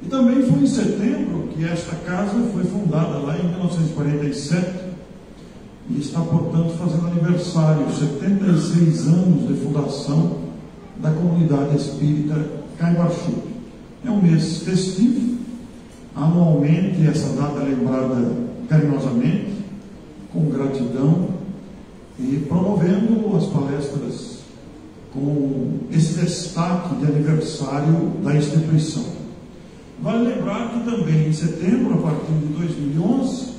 E também foi em setembro que esta casa foi fundada, lá em 1947, e está, portanto, fazendo aniversário, 76 anos de fundação da comunidade espírita Caibaçu. É um mês festivo, anualmente essa data é lembrada carinhosamente, com gratidão, e promovendo as palestras com esse destaque de aniversário da instituição. Vale lembrar que também em setembro, a partir de 2011,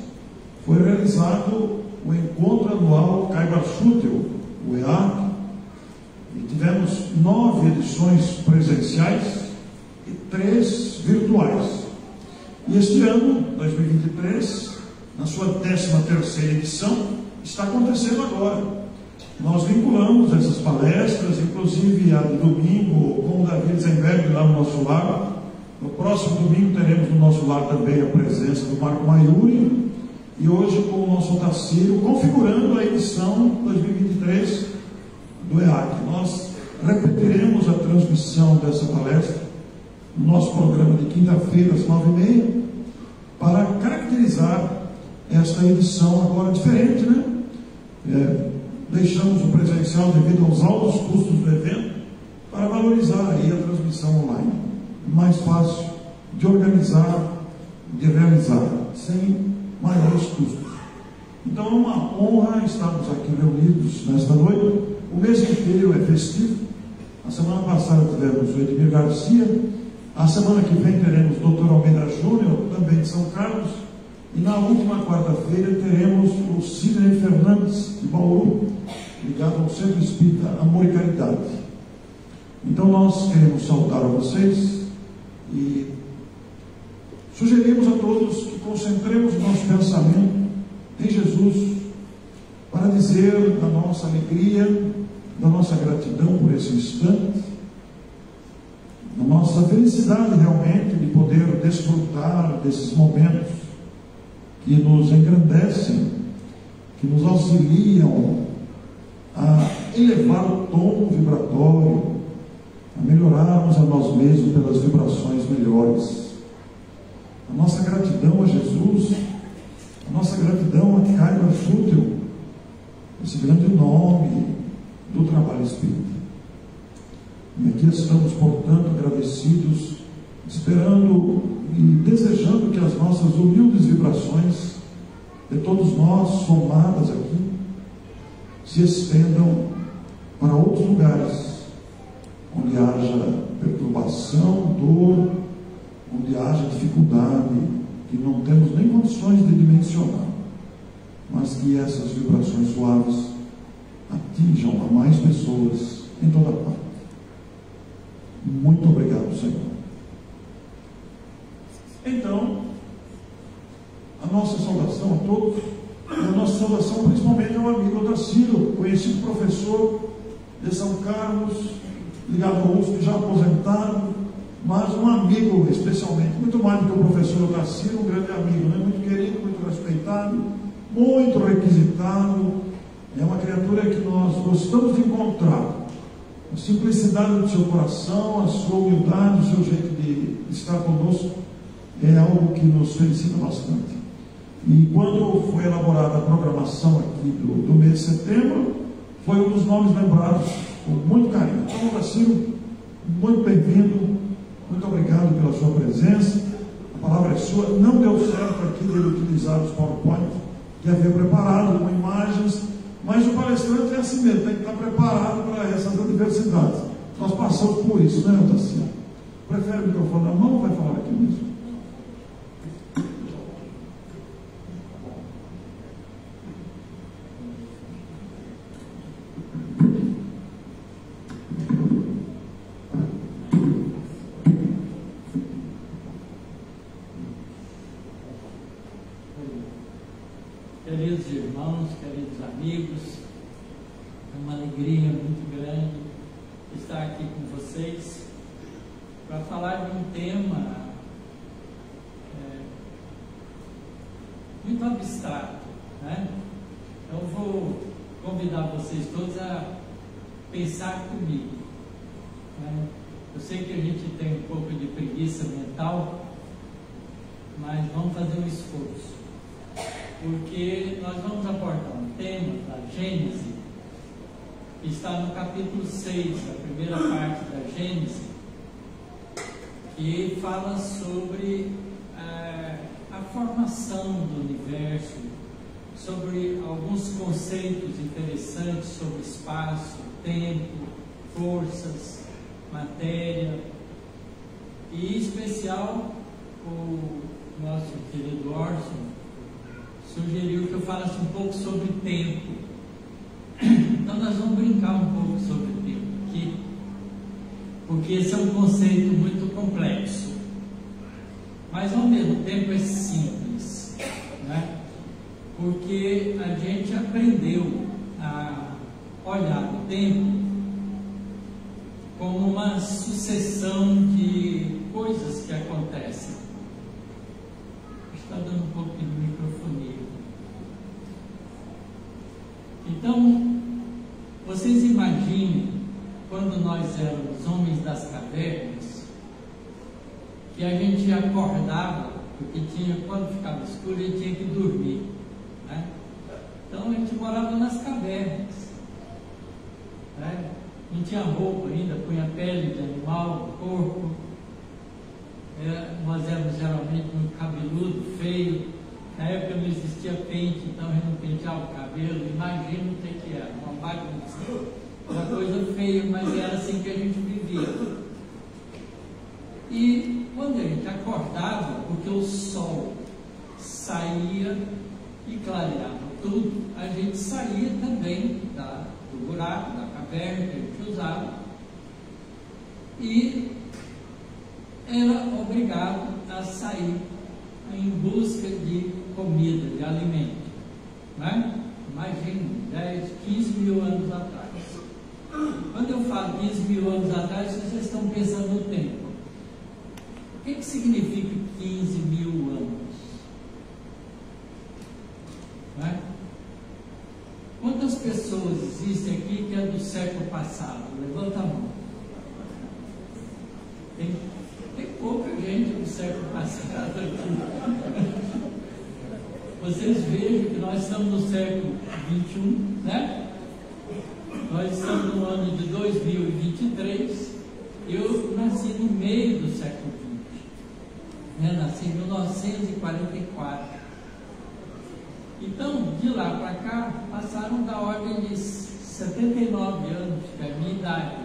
foi realizado o encontro anual Caibaçu, o EAC, e tivemos 9 edições presenciais e 3 virtuais. E este ano, 2023, na sua 13ª edição, está acontecendo agora. Nós vinculamos essas palestras, inclusive a de domingo, com o Davi Zenberg lá no nosso lar. No próximo domingo teremos no nosso lar também a presença do Marco Maiuri, e hoje com o nosso Otacílio, configurando a edição 2023 do EAC. Nós repetiremos a transmissão dessa palestra no nosso programa de quinta-feira, às 9h30, para caracterizar esta edição agora diferente, né? Deixamos o presencial devido aos altos custos do evento para valorizar aí a transmissão online. Mais fácil de organizar, de realizar, sem maiores custos. Então é uma honra estarmos aqui reunidos nesta noite. O mês inteiro é festivo. A semana passada tivemos o Edmir Garcia, a semana que vem teremos o Dr. Almeida Júnior, também de São Carlos, e na última quarta-feira teremos o Sidney Fernandes, de Bauru, ligado ao Centro Espírita Amor e Caridade. Então nós queremos saudar a vocês e sugerimos a todos que concentremos o nosso pensamento em Jesus para dizer da nossa alegria, da nossa gratidão por esse instante, da nossa felicidade realmente de poder desfrutar desses momentos que nos engrandecem, que nos auxiliam a elevar o tom vibratório, a melhorarmos a nós mesmos pelas vibrações melhores. A nossa gratidão a Jesus, a nossa gratidão a Caibaçu, esse grande nome do trabalho espírita. E aqui estamos, portanto, agradecidos, esperando e desejando que as nossas humildes vibrações, de todos nós somadas aqui, se estendam para outros lugares, onde haja perturbação, dor, onde haja dificuldade, que não temos nem condições de dimensionar, mas que essas vibrações suaves atinjam a mais pessoas em toda parte. Muito obrigado, Senhor. Então, a nossa saudação a todos, e a nossa saudação principalmente ao amigo Otacílio, conhecido professor de São Carlos, ligado ao USP, já aposentado, mas um amigo especialmente, muito mais do que o professor Otacílio, um grande amigo, né? Muito querido, muito respeitado, muito requisitado. É uma criatura que nós gostamos de encontrar. A simplicidade do seu coração, a sua humildade, o seu jeito de estar conosco é algo que nos felicita bastante. E quando foi elaborada a programação aqui do mês de setembro, foi um dos nomes lembrados com muito carinho. Então, Otacílio, muito bem-vindo, muito obrigado pela sua presença. A palavra é sua. Não deu certo aqui dele utilizar os PowerPoint que havia preparado com imagens, mas o palestrante é assim mesmo, tem que estar preparado para essas adversidades. Nós passamos por isso, né, Otacílio? Prefere o microfone na mão ou vai falar aqui mesmo? Queridos irmãos, queridos amigos, é uma alegria muito grande estar aqui com vocês para falar de um tema muito abstrato, né? Então vou convidar vocês todos a pensar comigo, né? Eu sei que a gente tem um pouco de preguiça mental, mas vamos fazer um esforço, porque nós vamos abordar um tema da Gênesis, que está no capítulo 6, a primeira parte da Gênesis, que fala sobre a formação do universo, sobre alguns conceitos interessantes sobre espaço, tempo, forças, matéria, e em especial o nosso querido Orson sugeriu que eu falasse um pouco sobre tempo. Então nós vamos brincar um pouco sobre tempo aqui, porque esse é um conceito muito complexo, mas ao mesmo tempo é simples, né? Porque a gente aprendeu a olhar o tempo como uma sucessão de coisas que acontecem. Está dando um pouco de microfonia. Então, vocês imaginem, quando nós éramos homens das cavernas, que a gente acordava, porque quando ficava escuro, a gente tinha que dormir, né? Então a gente morava nas cavernas, né? Não tinha roupa ainda, punha pele de animal, corpo. Nós éramos geralmente muito cabeludo, feio. Na época não existia pente, então a gente não penteava o cabelo. Imagina o que era, uma bagunça, uma coisa feia, mas era assim que a gente vivia. E quando a gente acordava, porque o sol saía e clareava tudo, a gente saía também do buraco, da caverna que a gente usava, e era obrigado a sair em busca de comida, de alimento, né? Imagine, 10, 15 mil anos atrás. Quando eu falo 15 mil anos atrás, vocês estão pensando no tempo. O que significa 15 mil anos? Né? Quantas pessoas existem aqui que é do século passado? Levanta a mão. Tem pouca gente do século passado aqui. Vocês vejam que nós estamos no século 21, né? Nós estamos no ano de 2023. Eu nasci no meio do século 20, né? Nasci em 1944. Então, de lá para cá, passaram da ordem de 79 anos, que é a minha idade,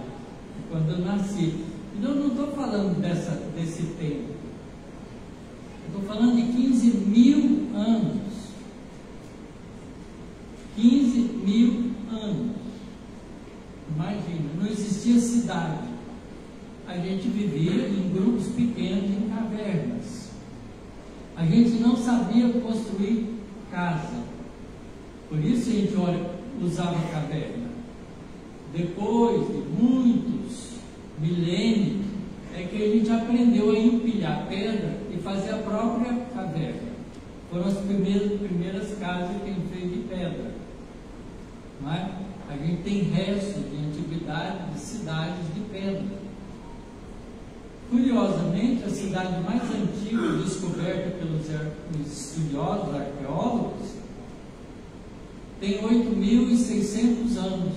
quando eu nasci. Então, eu não estou falando desse tempo. Eu estou falando de 15 mil anos. 15 mil anos. Imagina, não existia cidade. A gente vivia em grupos pequenos, em cavernas. A gente não sabia construir casa. Por isso a gente usava caverna. Depois de muitos milênios, é que a gente aprendeu a empilhar pedra e fazer a própria caverna. Foram as primeiras casas que a gente fez de pedra. Não é? A gente tem restos de antiguidade de cidades de pedra. Curiosamente, a cidade mais antiga descoberta pelos estudiosos, arqueólogos, tem 8.600 anos.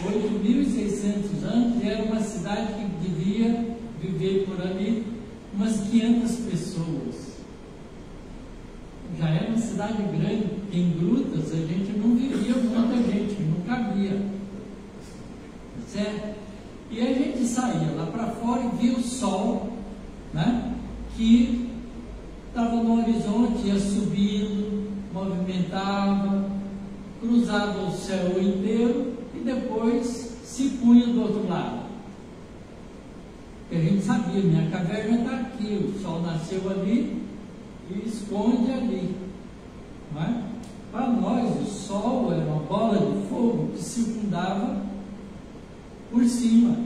8.600 anos, e era uma cidade que devia viver por ali umas 500 pessoas. Já era uma cidade grande, em grutas a gente não vivia muita gente, não cabia. Certo? E a gente saía lá para fora e via o sol, né, que estava no horizonte, ia subindo, movimentava, cruzava o céu inteiro e depois se punha do outro lado. Porque a gente sabia, minha caverna está aqui, o sol nasceu ali e esconde ali. Não é? Para nós, o sol era uma bola de fogo que circundava por cima,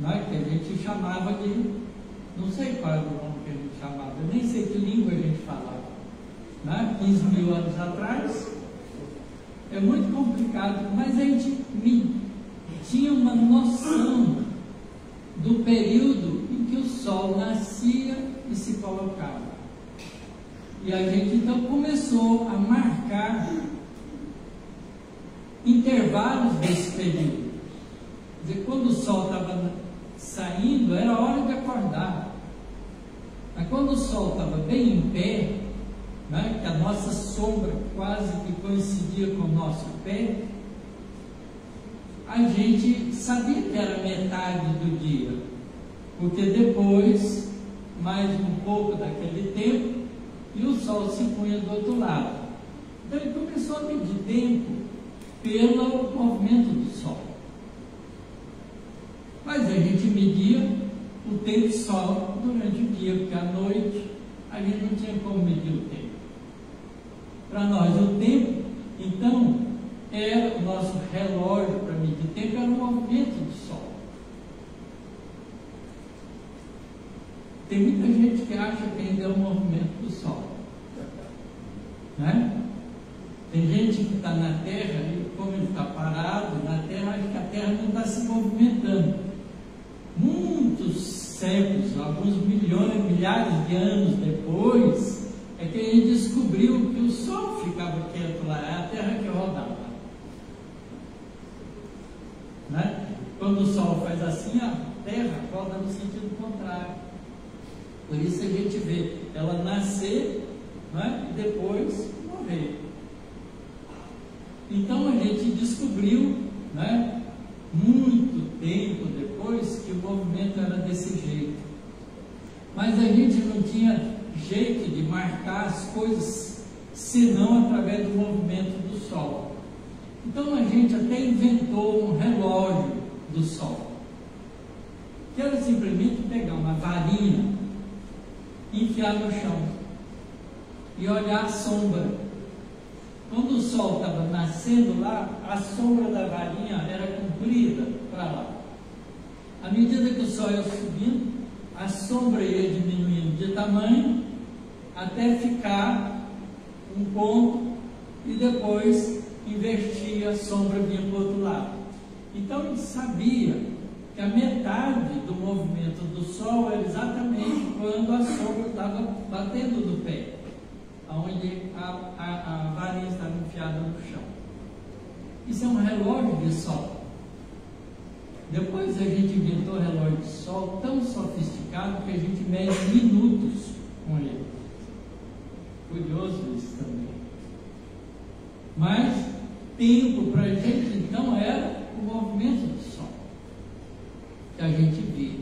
não é? Que a gente chamava de, não sei qual era o nome que a gente chamava, eu nem sei que língua a gente falava, não é? 15 mil anos atrás, é muito complicado, mas a gente tinha uma noção do período em que o sol nascia e se colocava. E a gente então começou a marcar intervalos desse período. Quer dizer, quando o sol estava saindo, era hora de acordar. Mas quando o sol estava bem em pé, né, que a nossa sombra quase que coincidia com o nosso pé, a gente sabia que era metade do dia, porque depois, mais um pouco daquele tempo, e o sol se punha do outro lado. Então ele começou a medir tempo pelo movimento do sol. Mas a gente media o tempo só durante o dia, porque à noite a gente não tinha como medir o tempo. Para nós o tempo, então, era o nosso relógio para medir tempo, era o movimento do sol. Tem muita gente que acha que ainda é o movimento do sol, né? Tem gente que está na Terra e, como ele está parado na Terra, acha que a Terra não está se movimentando. Muitos séculos, alguns milhões, milhares de anos depois, é que a gente descobriu que o Sol ficava quieto lá, é a Terra que rodava, né? Quando o Sol faz assim, a Terra roda no sentido contrário. Por isso a gente vê ela nascer, né, e depois morrer. Então a gente descobriu, né, muito tempo depois, que o movimento era desse jeito. Mas a gente não tinha jeito de marcar as coisas senão através do movimento do Sol. Então a gente até inventou um relógio do Sol, que era simplesmente pegar uma varinha, enfiar no chão e olhar a sombra. Quando o sol estava nascendo lá, a sombra da varinha era comprida para lá. À medida que o sol ia subindo, a sombra ia diminuindo de tamanho até ficar um ponto e depois invertia, a sombra vinha para o outro lado. Então ele sabia que a metade do movimento do sol era exatamente quando a sombra estava batendo no pé, onde a varinha estava enfiada no chão. Isso é um relógio de sol. Depois a gente inventou relógio de sol tão sofisticado que a gente mede minutos com ele. Curioso isso também. Mas tempo para a gente então era o movimento do sol que a gente via.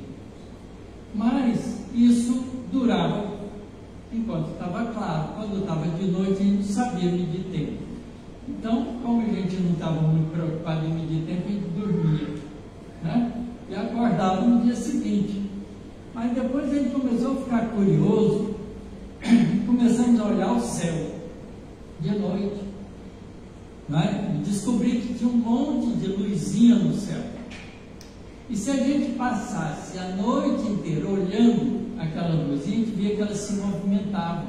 Mas isso durava enquanto estava claro. Quando estava de noite a gente não sabia medir tempo. Então, como a gente não estava muito preocupado em medir tempo, a gente dormia, né? E acordava no dia seguinte. Mas depois a gente começou a ficar curioso, começamos a olhar o céu de noite, né? E descobri que tinha um monte de luzinha no céu. E se a gente passasse a noite inteira olhando aquela luzinha, a gente via que elas se movimentavam.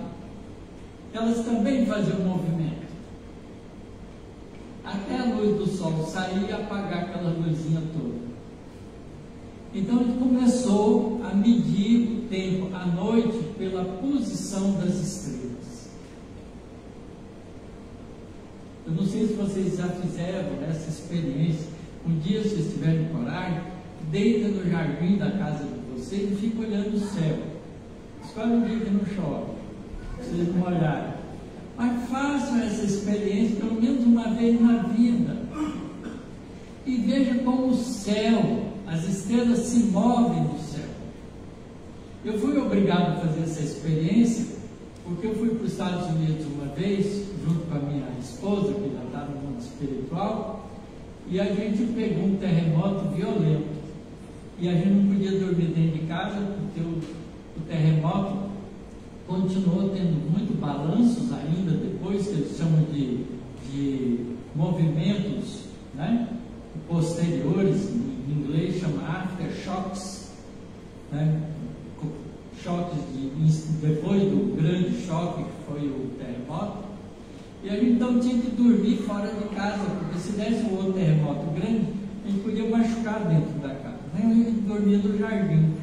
Elas também faziam movimento. Até a luz do sol sair e apagar aquela luzinha toda. Então ele começou a medir o tempo à noite pela posição das estrelas. Eu não sei se vocês já fizeram essa experiência. Um dia, se vocês tiverem coragem, deita no jardim da casa de vocês e fica olhando o céu. Escolhe um dia que não chove, vocês não olharem. Mas façam essa experiência pelo menos uma vez na vida e veja como o céu, as estrelas se movem no céu. Eu fui obrigado a fazer essa experiência porque eu fui para os Estados Unidos uma vez, junto com a minha esposa, que já está no mundo espiritual, e a gente pegou um terremoto violento. E a gente não podia dormir dentro de casa, porque o terremoto continuou tendo muito balanços ainda, depois, que eles chamam de movimentos, né, posteriores, em inglês chama aftershocks, né, choques depois do grande choque que foi o terremoto. E a gente então tinha que dormir fora de casa, porque se desse um outro terremoto grande, a gente podia machucar dentro da casa. A gente dormia no jardim.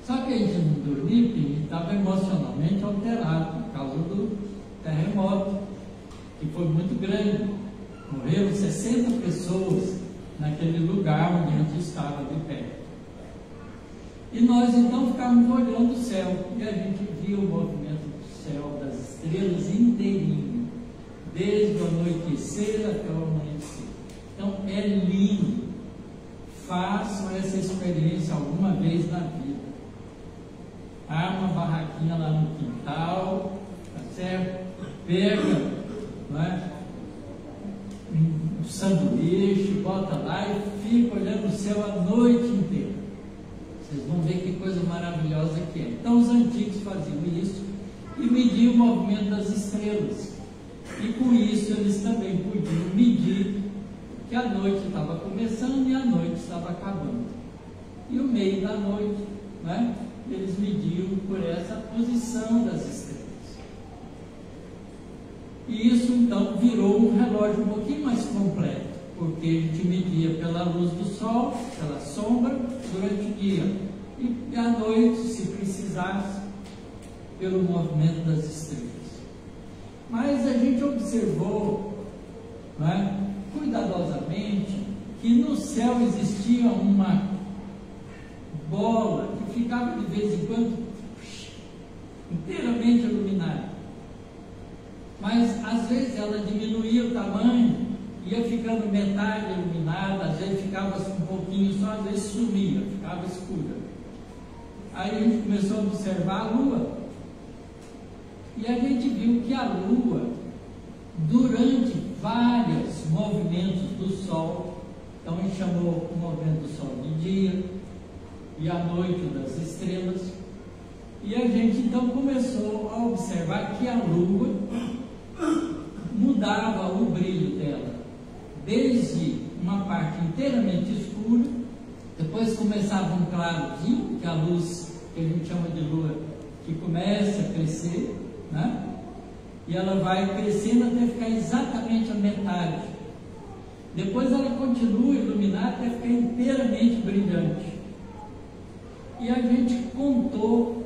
Só que a gente não dormia porque a gente estava emocionalmente alterado por causa do terremoto, que foi muito grande. Morreram 60 pessoas naquele lugar onde a gente estava de pé. E nós então ficávamos olhando o céu e a gente via o movimento do céu, das estrelas inteirinho, desde o anoitecer até o amanhecer. Então é lindo. Façam essa experiência alguma vez na vida. Arma uma barraquinha lá no quintal, tá certo? Pega, não é? Um sanduíche, bota lá e fica olhando o céu a noite inteira. Vocês vão ver que coisa maravilhosa que é. Então os antigos faziam isso e mediam o movimento das estrelas. E com isso eles também podiam medir que a noite estava começando e a noite estava acabando. E o meio da noite, né, eles mediam por essa posição das estrelas. E isso então virou um relógio um pouquinho mais completo, porque a gente media pela luz do sol, pela sombra, durante o dia, e à noite, se precisasse, pelo movimento das estrelas. Mas a gente observou, né, cuidadosamente, que no céu existia uma bola que ficava de vez em quando inteiramente iluminada. Mas às vezes ela diminuía o tamanho, ia ficando metade iluminada, às vezes ficava um pouquinho só, às vezes sumia, ficava escura. Aí a gente começou a observar a lua, e a gente viu que a lua, durante vários movimentos do sol, então a gente chamou o movimento do sol de dia e a noite das estrelas, e a gente então começou a observar que a lua mudava o brilho dela, desde uma parte inteiramente escura, depois começava um clarozinho, que é a luz que a gente chama de lua, que começa a crescer, né? E ela vai crescendo até ficar exatamente a metade. Depois ela continua iluminada até ficar inteiramente brilhante. E a gente contou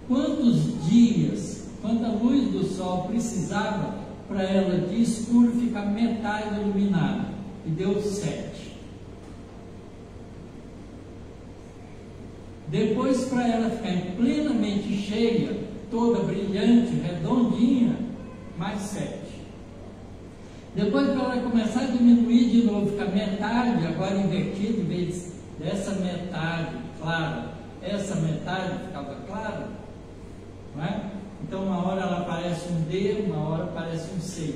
quantos dias, quanta luz do sol precisava para ela de escuro ficar metade iluminada. E deu 7. Depois, para ela ficar plenamente cheia, toda brilhante, redondinha, mais 7. Depois, para ela começar a diminuir de novo, ficar metade, agora invertido, em vez dessa metade clara, essa metade ficava clara, não é? Então, uma hora ela parece um D, uma hora parece um C,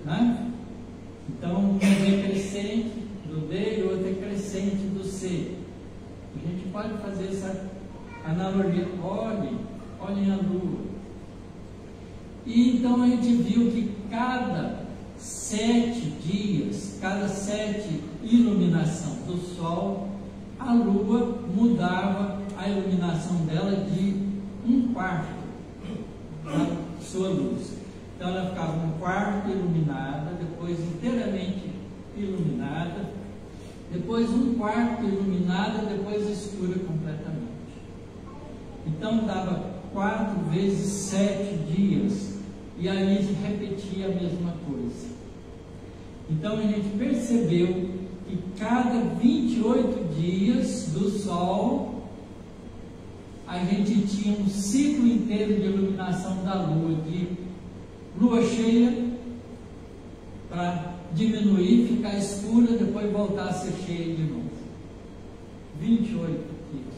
né? Então, uma é crescente do D e outra é crescente do C. A gente pode fazer essa analogia. Olhem a lua. E então a gente viu que cada 7 dias, cada 7 iluminação do sol, a lua mudava a iluminação dela de 1/4 da sua luz. Então ela ficava 1/4 iluminada, depois inteiramente iluminada, depois 1/4 iluminada, depois escura completamente. Então dava 4 vezes 7 dias, e aí se repetia a mesma coisa. Então a gente percebeu que cada 28 dias do sol, a gente tinha um ciclo inteiro de iluminação da lua, de lua cheia, para diminuir, ficar escura, depois voltar a ser cheia de novo. 28 dias.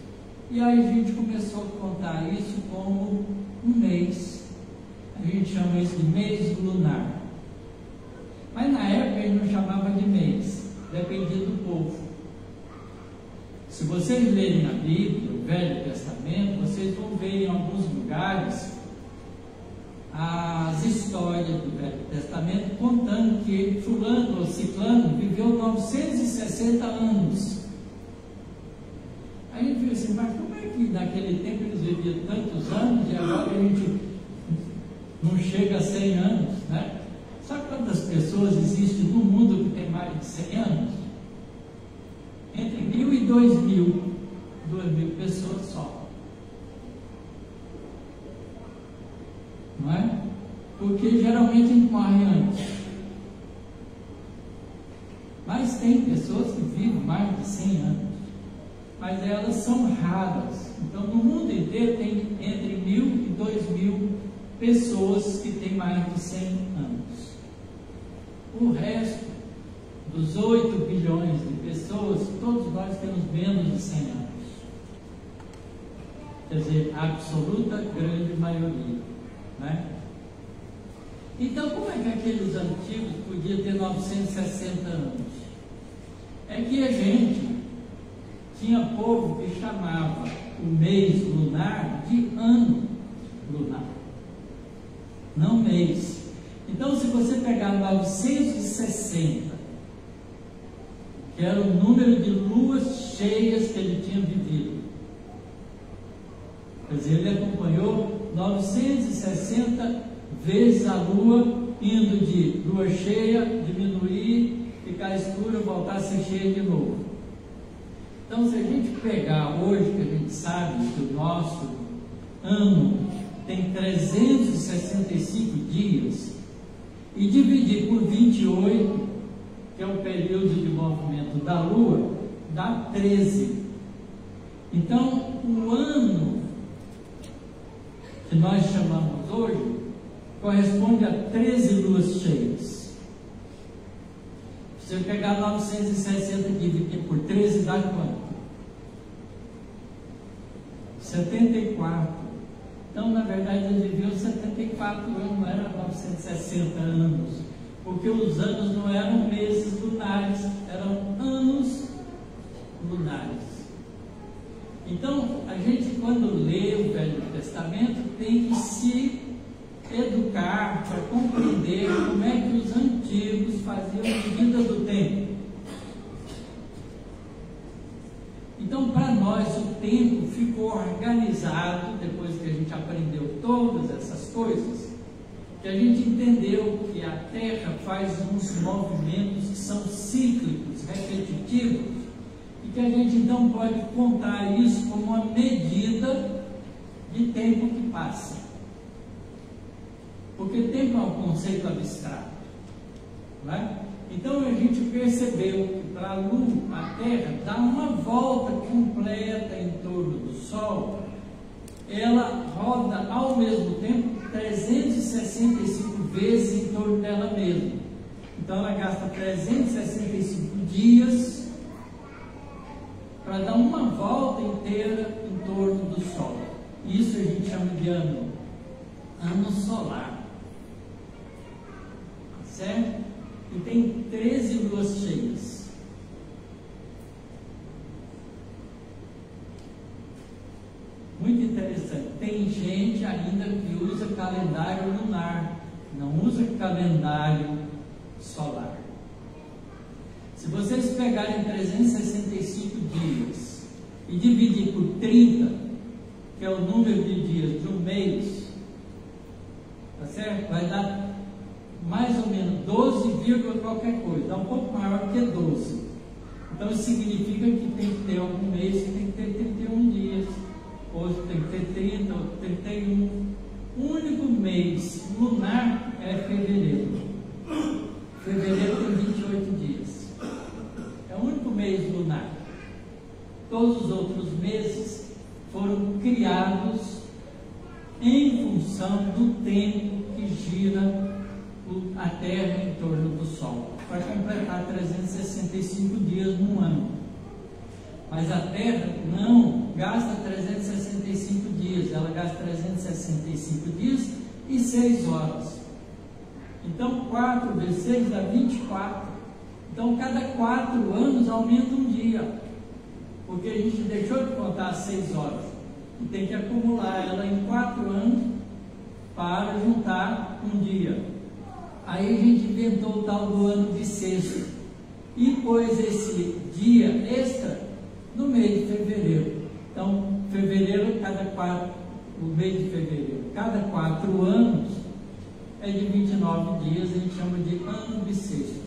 E aí a gente começou a contar isso como um mês. A gente chama isso de mês lunar. Mas na época a gente não chamava de mês, dependia do povo. Se vocês lerem a Bíblia, o Velho Testamento, vocês vão ver em alguns lugares as histórias do Velho Testamento contando que fulano ou ciclano viveu 960 anos. Aí a gente viu assim, mas como é que naquele tempo eles viviam tantos anos e agora a gente não chega a 100 anos, né? Sabe quantas pessoas existem no mundo que tem mais de 100 anos? e 2.000 pessoas só. Não é? Porque geralmente a gente morre antes. Mas tem pessoas que vivem mais de 100 anos. Mas elas são raras. Então, no mundo inteiro tem entre 1.000 e 2.000 pessoas que têm mais de 100 anos. O resto, dos 8 bilhões de pessoas, todos nós temos menos de 100 anos. Quer dizer, a absoluta grande maioria. Né? Então, como é que aqueles antigos podiam ter 960 anos? É que a gente tinha povo que chamava o mês lunar de ano lunar, não mês. Então, se você pegar 960, que era o número de luas cheias que ele tinha vivido, quer dizer, ele acompanhou 960 vezes a lua, indo de lua cheia, diminuir, ficar escura, voltar a ser cheia de novo. Então, se a gente pegar hoje, que a gente sabe que o nosso ano tem 365 dias, e dividir por 28, que é o período de movimento da Lua, dá 13. Então, o ano que nós chamamos hoje corresponde a 13 luas cheias. Se eu pegar 960 e dividir por 13, dá quanto? 74. Então, na verdade, ele viveu 74 anos, não era 960 anos, porque os anos não eram meses lunares, eram anos lunares. Então, a gente, quando lê o Velho Testamento, tem que se educar para compreender como é que os antigos faziam medida do tempo. Então, para nós, o tempo ficou organizado, depois que a gente aprendeu todas essas coisas, que a gente entendeu que a Terra faz uns movimentos que são cíclicos, repetitivos, e que a gente então pode contar isso como uma medida de tempo que passa. Porque tempo é um conceito abstrato, não é? Então a gente percebeu que para a Lua, a Terra, dar uma volta completa em torno do Sol, ela roda ao mesmo tempo 365 vezes em torno dela mesma. Então ela gasta 365 dias para dar uma volta inteira em torno do Sol. Isso a gente chama de ano solar. Certo? E tem 13 luas cheias. Muito interessante. Tem gente ainda que usa calendário lunar, não usa calendário solar. Se vocês pegarem 365 dias e dividir por 30, que é o número de dias de um mês, tá certo? Vai dar mais ou menos 12, qualquer coisa, dá um pouco maior que 12. Então isso significa que tem que ter algum mês que tem que ter 31 dias, outro tem que ter 30, outro 31. O único mês lunar é fevereiro. Fevereiro tem 28 dias. É o único mês lunar. Todos os outros meses foram criados em função do tempo que gira a Terra em torno do Sol, para completar 365 dias num ano. Mas a Terra não gasta 365 dias, ela gasta 365 dias e 6 horas. Então 4 vezes 6 dá 24. Então cada 4 anos aumenta um dia, porque a gente deixou de contar 6 horas e tem que acumular ela em 4 anos para juntar um dia. Aí a gente inventou o tal do ano bissexto e pôs esse dia extra no mês de fevereiro. Então, fevereiro, o mês de fevereiro, cada 4 anos é de 29 dias, a gente chama de ano bissexto.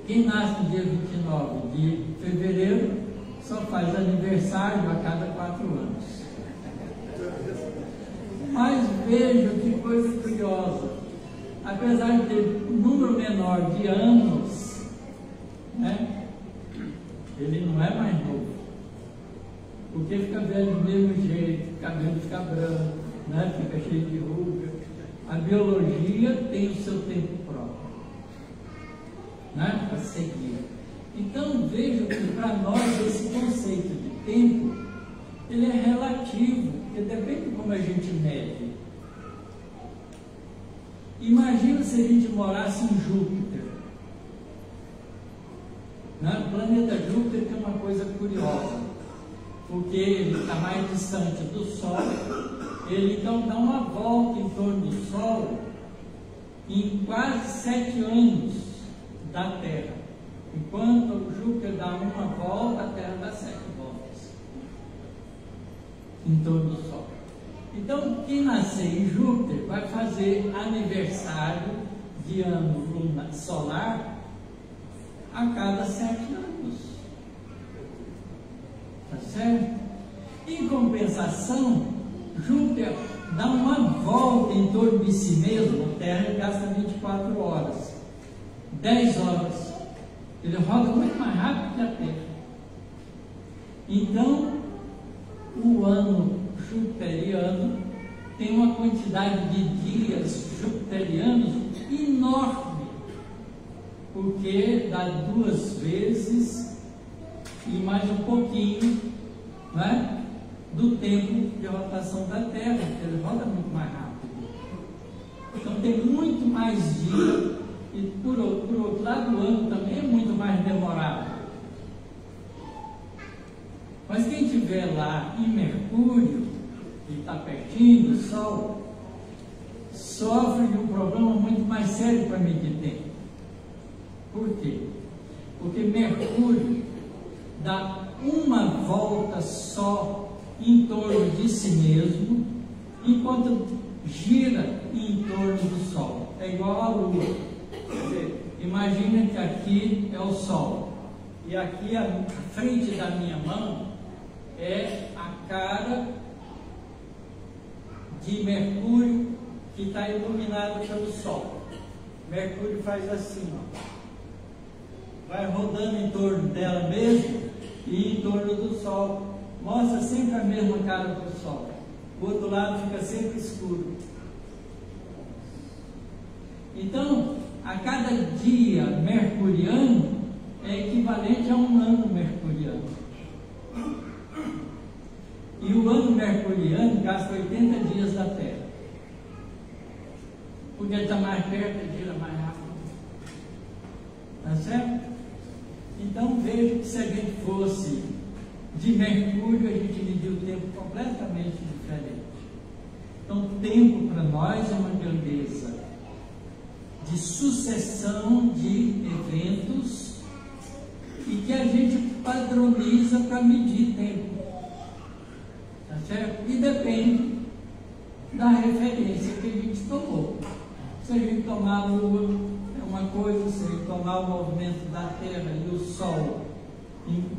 Quem nasce no dia 29 de fevereiro só faz aniversário a cada 4 anos. Mas veja que coisa curiosa. Apesar de ter um número menor de anos, né, ele não é mais novo. Porque fica velho do mesmo jeito, o cabelo fica branco, né, fica cheio de ruga. A biologia tem o seu tempo próprio, né, para seguir. Então veja que para nós esse conceito de tempo, ele é relativo, porque depende de como a gente mede. Imagina se a gente morasse em Júpiter. Né? O planeta Júpiter tem uma coisa curiosa, porque ele está mais distante do Sol, ele então dá uma volta em torno do Sol em quase 7 anos da Terra. Enquanto o Júpiter dá uma volta, a Terra dá 7 voltas em torno do Sol. Então, quem nascer em Júpiter vai fazer aniversário de ano solar a cada 7 anos. Tá certo? Em compensação, Júpiter dá uma volta em torno de si mesmo. A Terra gasta 24 horas, 10 horas. Ele roda muito mais rápido que a Terra. Então, o ano jupiteriano tem uma quantidade de dias jupiterianos enorme, porque dá 2 vezes e mais um pouquinho, né, do tempo de rotação da Terra, porque ele roda muito mais rápido. Então tem muito mais dias e por outro lado o ano também é muito mais demorado. Mas quem estiver lá em Mercúrio, que está pertinho do Sol, sofre de um problema muito mais sério para medir tempo. Por quê? Porque Mercúrio dá uma volta só em torno de si mesmo, enquanto gira em torno do Sol. É igual à Lua. Quer dizer, imagina que aqui é o Sol, e aqui à frente da minha mão é a cara de Mercúrio que está iluminado pelo Sol. Mercúrio faz assim, ó, vai rodando em torno dela mesmo e em torno do Sol. Mostra sempre a mesma cara do Sol. O outro lado fica sempre escuro. Então, a cada dia mercuriano é equivalente a um ano mercuriano. E o ano mercuriano gasta 80 dias da Terra. Porque ele está mais perto, ele gira mais rápido. Tá certo? Então veja que se a gente fosse de Mercúrio, a gente mediu o tempo completamente diferente. Então, tempo para nós é uma grandeza de sucessão de eventos e que a gente padroniza para medir tempo. Tá certo? E depende da referência que a gente tomou. Se a gente tomar a Lua é uma coisa, se a gente tomar o movimento da Terra e o Sol,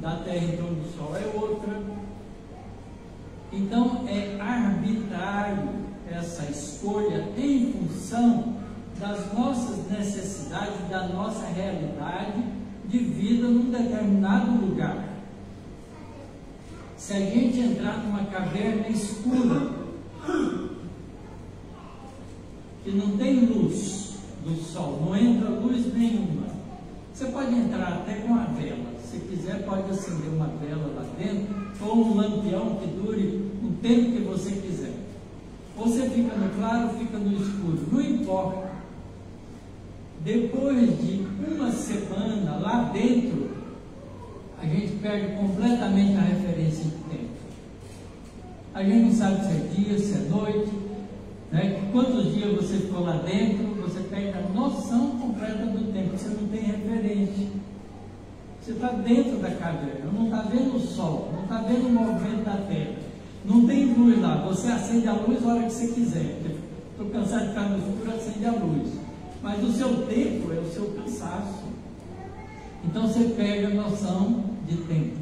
da Terra em torno do Sol, é outra. Então é arbitrário essa escolha em função das nossas necessidades, da nossa realidade de vida num determinado lugar. Se a gente entrar numa caverna escura, que não tem luz do Sol, não entra luz nenhuma, você pode entrar até com a vela. Se quiser, pode acender uma vela lá dentro, ou um lampião que dure o tempo que você quiser. Você fica no claro, fica no escuro, não importa. Depois de uma semana lá dentro, a gente perde completamente a referência de tempo. A gente não sabe se é dia, se é noite, né? Quantos dias você ficou lá dentro, você perde a noção completa do tempo, você não tem referência. Você está dentro da caverna, não está vendo o Sol, não está vendo o movimento da Terra, não tem luz lá, você acende a luz a hora que você quiser. Estou cansado de ficar no escuro, acende a luz. Mas o seu tempo é o seu cansaço. Então você perde a noção de tempo.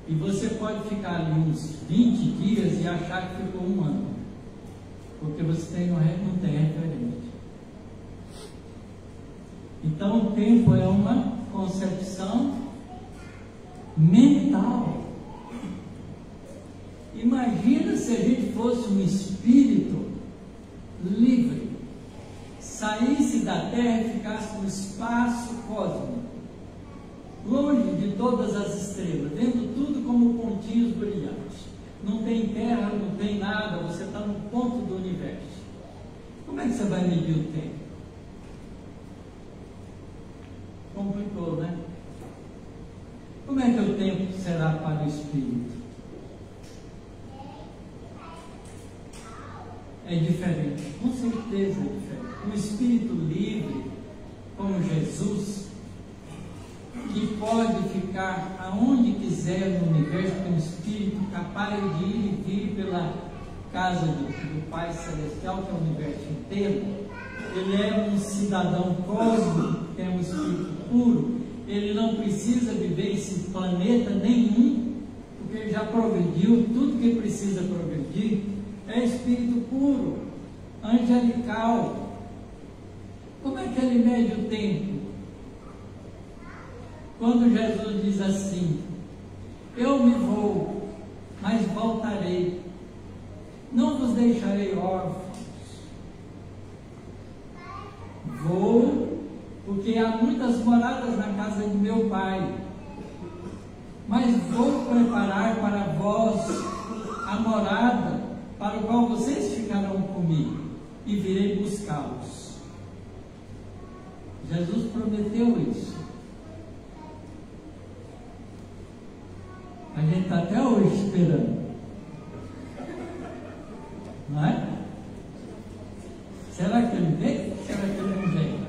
E você pode ficar ali uns 20 dias e achar que ficou um ano, porque você não tem referente. Então o tempo é uma concepção mental. Imagina se a gente fosse um espírito livre, saísse da Terra e ficasse no espaço cósmico, longe de todas as estrelas, vendo tudo como pontinhos brilhantes. Não tem terra, não tem nada, você está no ponto do universo. Como é que você vai medir o tempo? Complicou, né? Como é que o tempo será para o espírito? É diferente, com certeza é diferente. Um espírito livre, como Jesus, que pode ficar aonde quiser no universo, tem um espírito capaz de ir e vir pela casa do Pai Celestial, que é o universo inteiro. Ele é um cidadão cósmico, que é um espírito puro. Ele não precisa viver esse planeta nenhum, porque ele já progrediu tudo que precisa progredir. É espírito puro, angelical. Como é que ele mede o tempo? Quando Jesus diz assim: eu me vou, mas voltarei, não vos deixarei órfãos. Vou, porque há muitas moradas na casa de meu Pai, mas vou preparar para vós a morada, para o qual vocês ficarão comigo, e virei buscá-los. Jesus prometeu isso. A gente está até hoje esperando, não é? Será que ele vem? Será que ele não vem?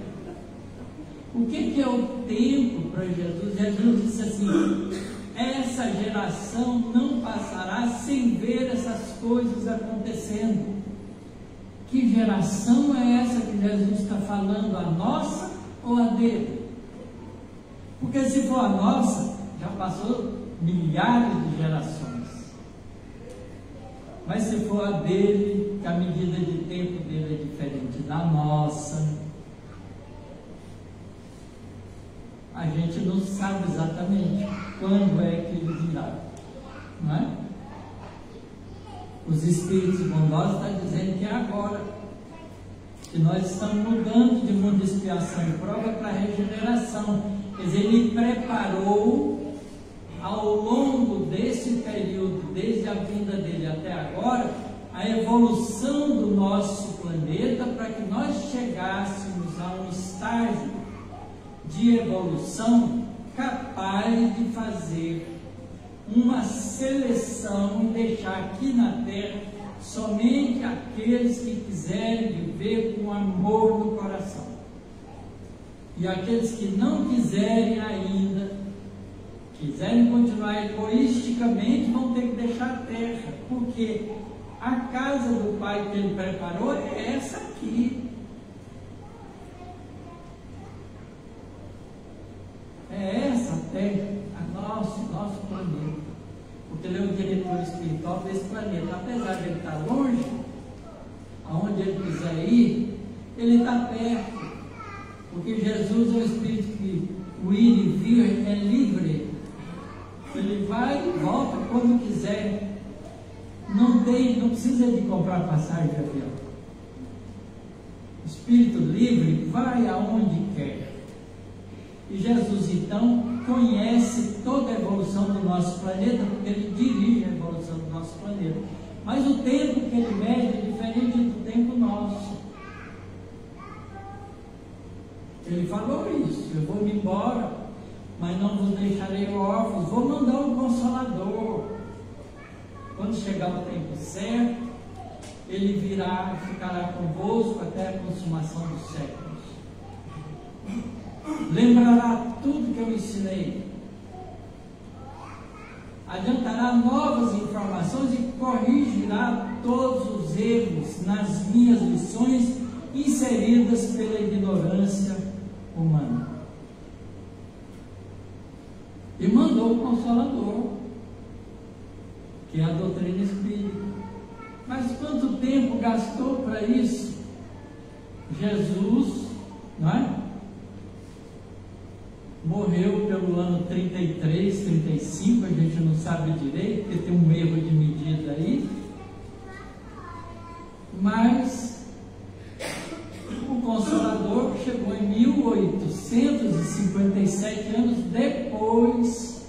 O que é o tempo para Jesus? Jesus disse assim: essa geração não passará sem ver essas coisas acontecendo. Que geração é essa que Jesus está falando? A nossa ou a dele? Porque se for a nossa, já passou milhares de gerações. Mas se for a dele, que a medida de tempo dele é diferente da nossa, a gente não sabe exatamente quando é que ele virá, não é? Os Espíritos bondosos estão dizendo que é agora, que nós estamos mudando de mundo de expiação e prova para regeneração. Quer dizer, ele preparou ao longo desse período, desde a vinda dele até agora, a evolução do nosso planeta, para que nós chegássemos a um estágio de evolução capaz de fazer uma seleção e deixar aqui na Terra somente aqueles que quiserem viver com amor no coração. E aqueles que não quiserem ainda, quiserem continuar egoisticamente, vão ter que deixar a Terra, porque a casa do Pai que ele preparou é essa aqui. É essa Terra, nosso planeta. Porque ele é o diretor espiritual desse planeta. Apesar de ele estar longe, aonde ele quiser ir, ele está perto. Porque Jesus é o Espírito que o ir e vir é livre. Ele vai e volta quando quiser. Não precisa de comprar passagem de avião. Espírito livre vai aonde quer. E Jesus então conhece toda a evolução do nosso planeta, porque ele dirige a evolução do nosso planeta. Mas o tempo que ele mede é diferente do tempo nosso. Ele falou isso: eu vou me embora, mas não vos deixarei órfãos, vou mandar um Consolador. Quando chegar o tempo certo, ele virá e ficará convosco até a consumação dos séculos. Lembrará tudo que eu ensinei, adiantará novas informações e corrigirá todos os erros nas minhas lições inseridas pela ignorância humana. E mandou o Consolador. que é a doutrina espírita. Mas quanto tempo gastou para isso? Jesus, não é? Morreu pelo ano 33, 35, a gente não sabe direito, porque tem um erro de medida aí. Mas o Consolador chegou em 1857 anos depois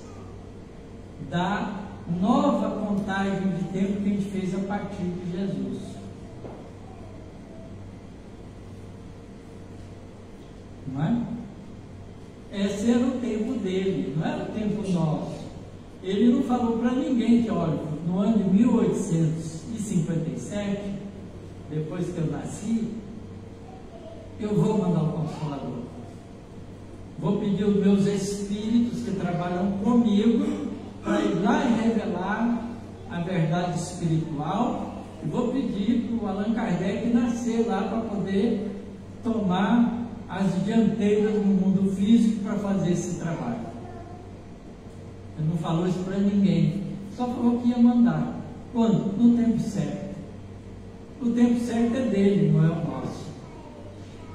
da nova contagem de tempo que a gente fez a partir de Jesus. Não é? Esse era o tempo dele, não era o tempo nosso. Ele não falou para ninguém que, olha, no ano de 1857, depois que eu nasci, eu vou mandar o Consolador. Vou pedir os meus espíritos que trabalham comigo para ir lá e revelar a verdade espiritual, e vou pedir para o Allan Kardec nascer lá para poder tomar as dianteiras no mundo físico para fazer esse trabalho. Ele não falou isso para ninguém, só falou que ia mandar. Quando? No tempo certo. O tempo certo é dele, não é o nosso.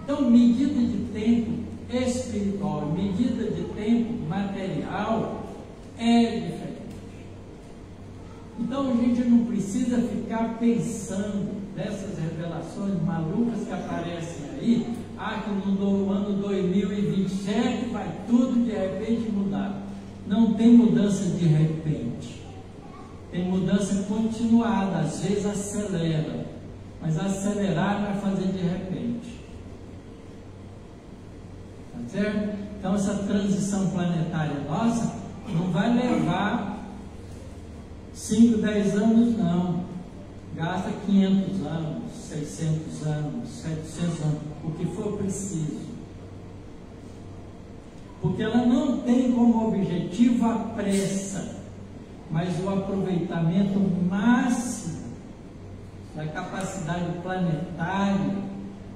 Então, medida de tempo espiritual, medida de tempo material é diferente. Então a gente não precisa ficar pensando nessas revelações malucas que aparecem aí, que no ano 2027 vai tudo de repente mudar. Não tem mudança de repente, tem mudança continuada, às vezes acelera, mas acelerar não é fazer de repente. Tá certo? Então essa transição planetária nossa não vai levar 5, 10 anos, não. Gasta 500 anos, 600 anos, 700 anos, o que for preciso. Porque ela não tem como objetivo a pressa, mas o aproveitamento máximo da capacidade planetária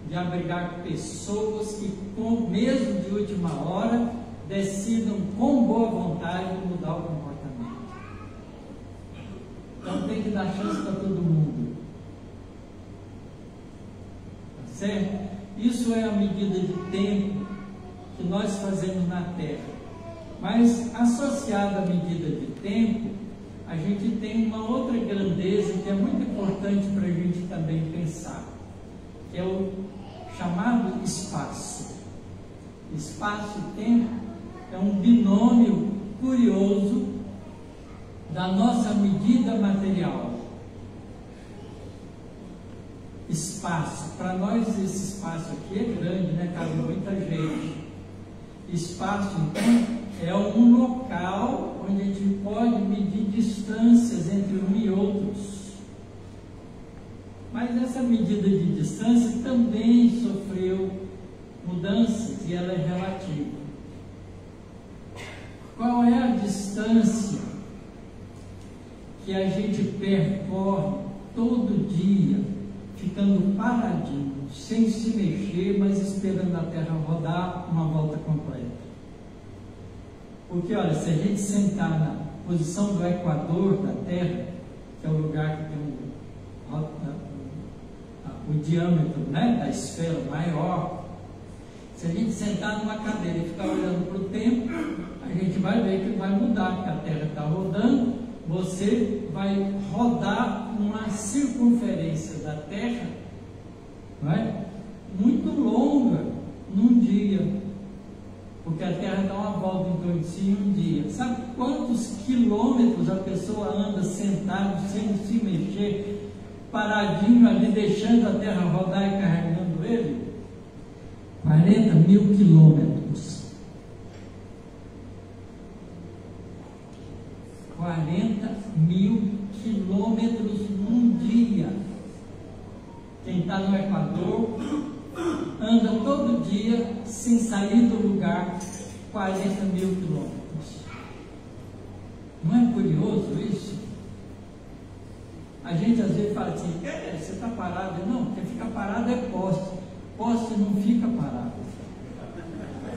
de abrigar pessoas que, mesmo de última hora, decidam com boa vontade mudar o comportamento. Então tem que dar chance para todo mundo. Tá certo? Isso é a medida de tempo que nós fazemos na Terra. Mas associada à medida de tempo, a gente tem uma outra grandeza que é muito importante para a gente também pensar, que é o chamado espaço. Espaço e tempo é um binômio curioso da nossa medida material. Espaço, para nós esse espaço aqui é grande, né? Cabe muita gente. Espaço, então, é um local onde a gente pode medir distâncias entre um e outros. Mas essa medida de distância também sofreu mudanças e ela é relativa. Qual é a distância que a gente percorre todo dia, ficando paradinho, sem se mexer, mas esperando a Terra rodar uma volta completa? Porque, olha, se a gente sentar na posição do equador da Terra, que é o lugar que tem o diâmetro, né, da esfera maior, se a gente sentar numa cadeira e ficar olhando para o tempo, a gente vai ver que vai mudar, que a Terra está rodando, você vai rodar uma circunferência da Terra, não é? Muito longa num dia, porque a Terra dá uma volta em torno de si em um dia. Sabe quantos quilômetros a pessoa anda sentado, sem se mexer, paradinho ali, deixando a Terra rodar e carregando ele? 40 mil quilômetros. 40 mil quilômetros num dia. Quem está no Equador anda todo dia sem sair do lugar 40 mil quilômetros. Não é curioso isso? A gente às vezes fala assim, você está parado? Não, quem fica parado é poste. Poste não fica parado.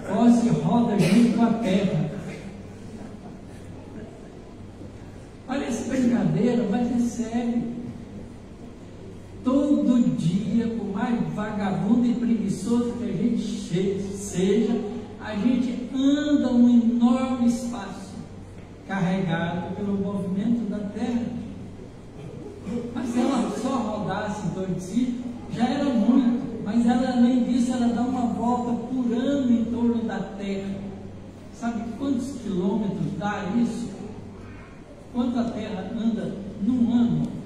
Poste roda junto com a terra. Olha essa brincadeira, percebe. Todo dia, por mais vagabundo e preguiçoso que a gente seja, a gente anda um enorme espaço, carregado pelo movimento da Terra. Mas se ela só rodasse em torno de si, já era muito. Mas ela, além disso, ela dá uma volta por ano em torno da Terra. Sabe quantos quilômetros dá isso? Quanto a Terra anda num ano?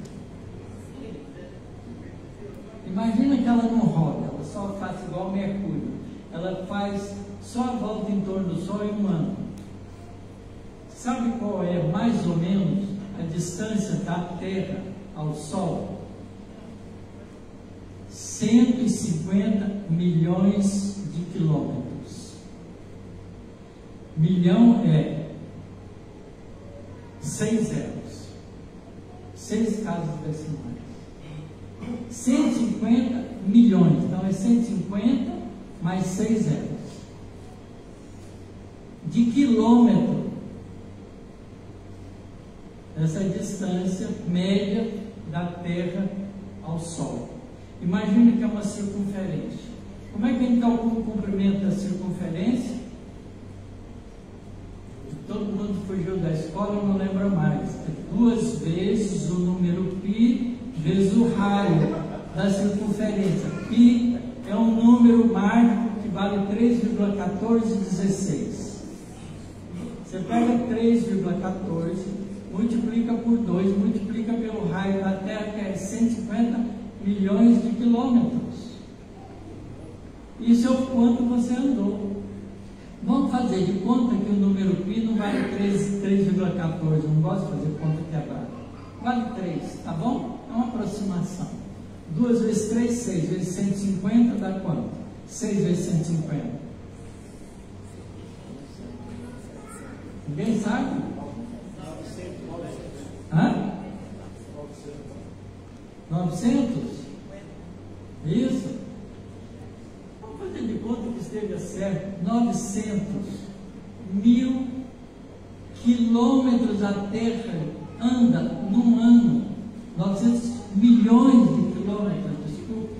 Imagina que ela não roda, ela só faz igual Mercúrio. Ela faz só a volta em torno do Sol em um ano. Sabe qual é mais ou menos a distância da Terra ao Sol? 150 milhões de quilômetros. Milhão é 6 zeros, 6 casas decimais. 150 milhões, então é 150 mais 6 zeros de quilômetro. Essa é a distância média da Terra ao Sol. Imagina que é uma circunferência. Como é que a gente calcula o comprimento da circunferência? Todo mundo fugiu da escola, não lembra mais. É 2 vezes o número π vezes o raio da circunferência. Π é um número mágico que vale 3,1416. Você pega 3,14, multiplica por 2, multiplica pelo raio da Terra, que é 150 milhões de quilômetros. Isso é o quanto você andou. Vamos fazer de conta que o número π não vale 3,14. Não gosto de fazer conta quebrada. Vale 3, tá bom? É uma aproximação. 2 vezes 3, 6 vezes 150 dá quanto? 6 vezes 150. Ninguém sabe? 900? Isso? Vamos fazer de conta que esteja certo. 900 mil quilômetros a Terra anda num ano. 900 milhões de quilômetros, desculpe,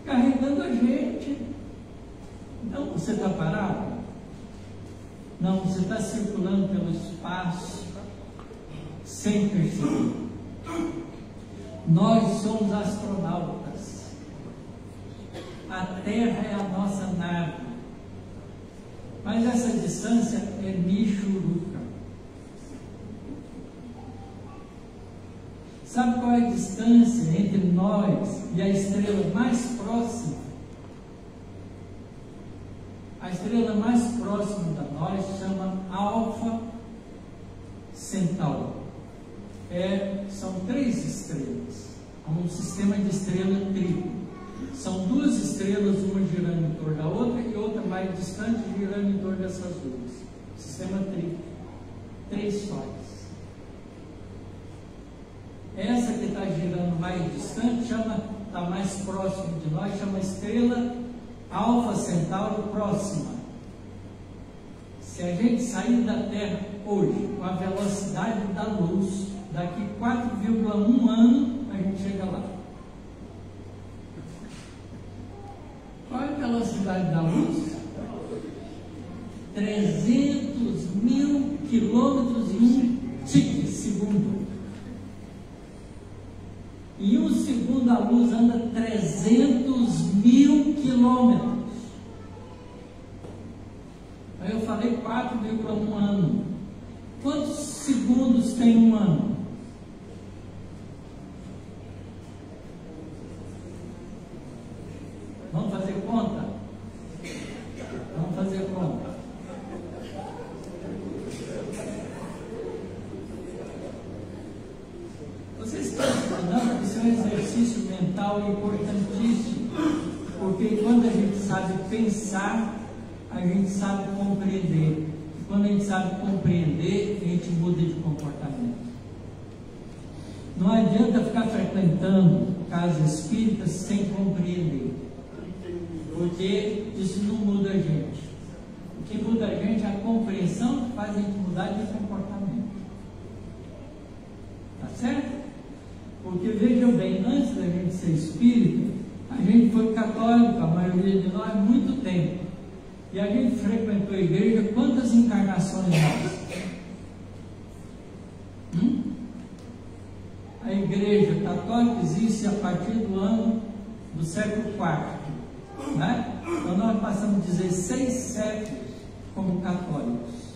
carregando a gente. Então, você está parado? Não, você está circulando pelo espaço sem perceber. Nós somos astronautas. A Terra é a nossa nave. Mas essa distância é michuruca. Sabe qual é a distância entre nós e a estrela mais próxima? A estrela mais próxima da nós chama Alfa Centauro. São 3 estrelas, um sistema de estrela triplo. São 2 estrelas, uma girando em torno da outra e outra mais distante girando em torno dessas 2. Sistema triplo. 3 sóis. Essa que está girando mais distante está mais próximo de nós, chama estrela Alfa Centauro próxima. Se a gente sair da Terra hoje com a velocidade da luz, daqui 4,1 ano a gente chega lá. Qual é a velocidade da luz? 300 mil quilômetros em 1 segundo. Em 1 segundo a luz anda 300 mil quilômetros. Aí eu falei 4,1 ano. Quantos segundos tem um ano? Vamos fazer conta? Vamos fazer conta. Vocês estão entendendo que isso é um exercício mental importantíssimo, porque quando a gente sabe pensar, a gente sabe compreender. E quando a gente sabe compreender, a gente muda de comportamento. Não adianta ficar frequentando casas espíritas sem compreender, porque isso não muda a gente. O que muda a gente é a compreensão que faz a gente mudar de comportamento. Tá certo? Porque veja bem, antes da gente ser espírita, a gente foi católico, a maioria de nós, há muito tempo. E a gente frequentou a igreja quantas encarnações nós? A igreja católica existe a partir do ano do século IV, né? Então nós passamos 16 séculos como católicos.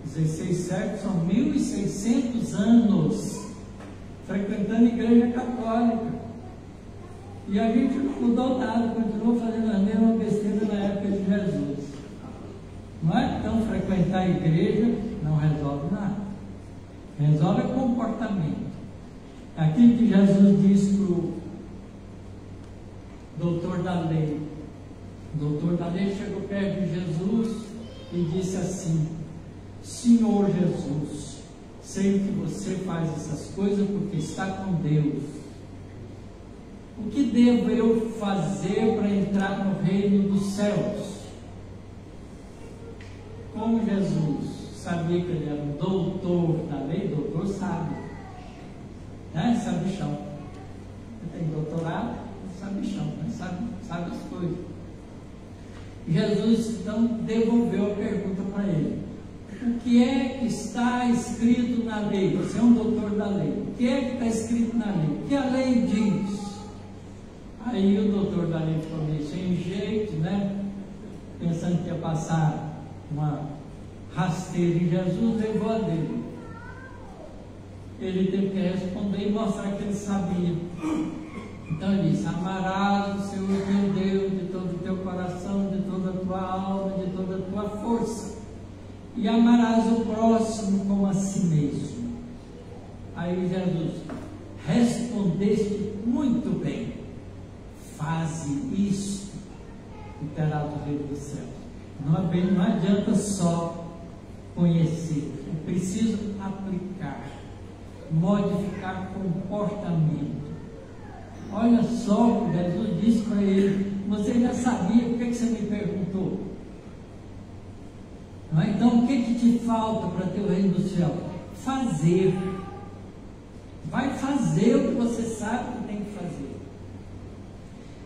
16 séculos são 1.600 anos frequentando a igreja católica. E a gente não mudou nada, continuou fazendo a mesma besteira na época de Jesus. Não é? Então frequentar a igreja não resolve nada. Resolve o comportamento. Aquilo que Jesus disse para o doutor da lei. O doutor da lei chegou perto de Jesus e disse assim: Senhor Jesus, sei que você faz essas coisas porque está com Deus. O que devo eu fazer para entrar no reino dos céus? Como Jesus sabia que ele era um doutor da lei, doutor sabe, né? Sabichão. Ele tem doutorado, sabichão, né? sabe as coisas. Jesus então devolveu a pergunta para ele: o que é que está escrito na lei? Você é um doutor da lei. O que é que está escrito na lei? O que a lei diz? Aí o doutor da lei ficou meio sem jeito, né? Pensando que ia passar uma rasteira em Jesus, levou a dele. Ele teve que responder e mostrar que ele sabia. Então ele disse: amarás o Senhor teu Deus de todo o teu coração, de toda a tua alma, de toda a tua força, e amarás o próximo como a si mesmo. Aí Jesus: respondeste muito bem, faze isso e terás o reino dos céus. Não adianta só conhecer, é preciso aplicar, modificar comportamento. Olha só o que Jesus disse para ele: você já sabia, por que você me perguntou? Não é? Então o que te falta para ter o reino do céu? Fazer. Vai fazer o que você sabe que tem que fazer.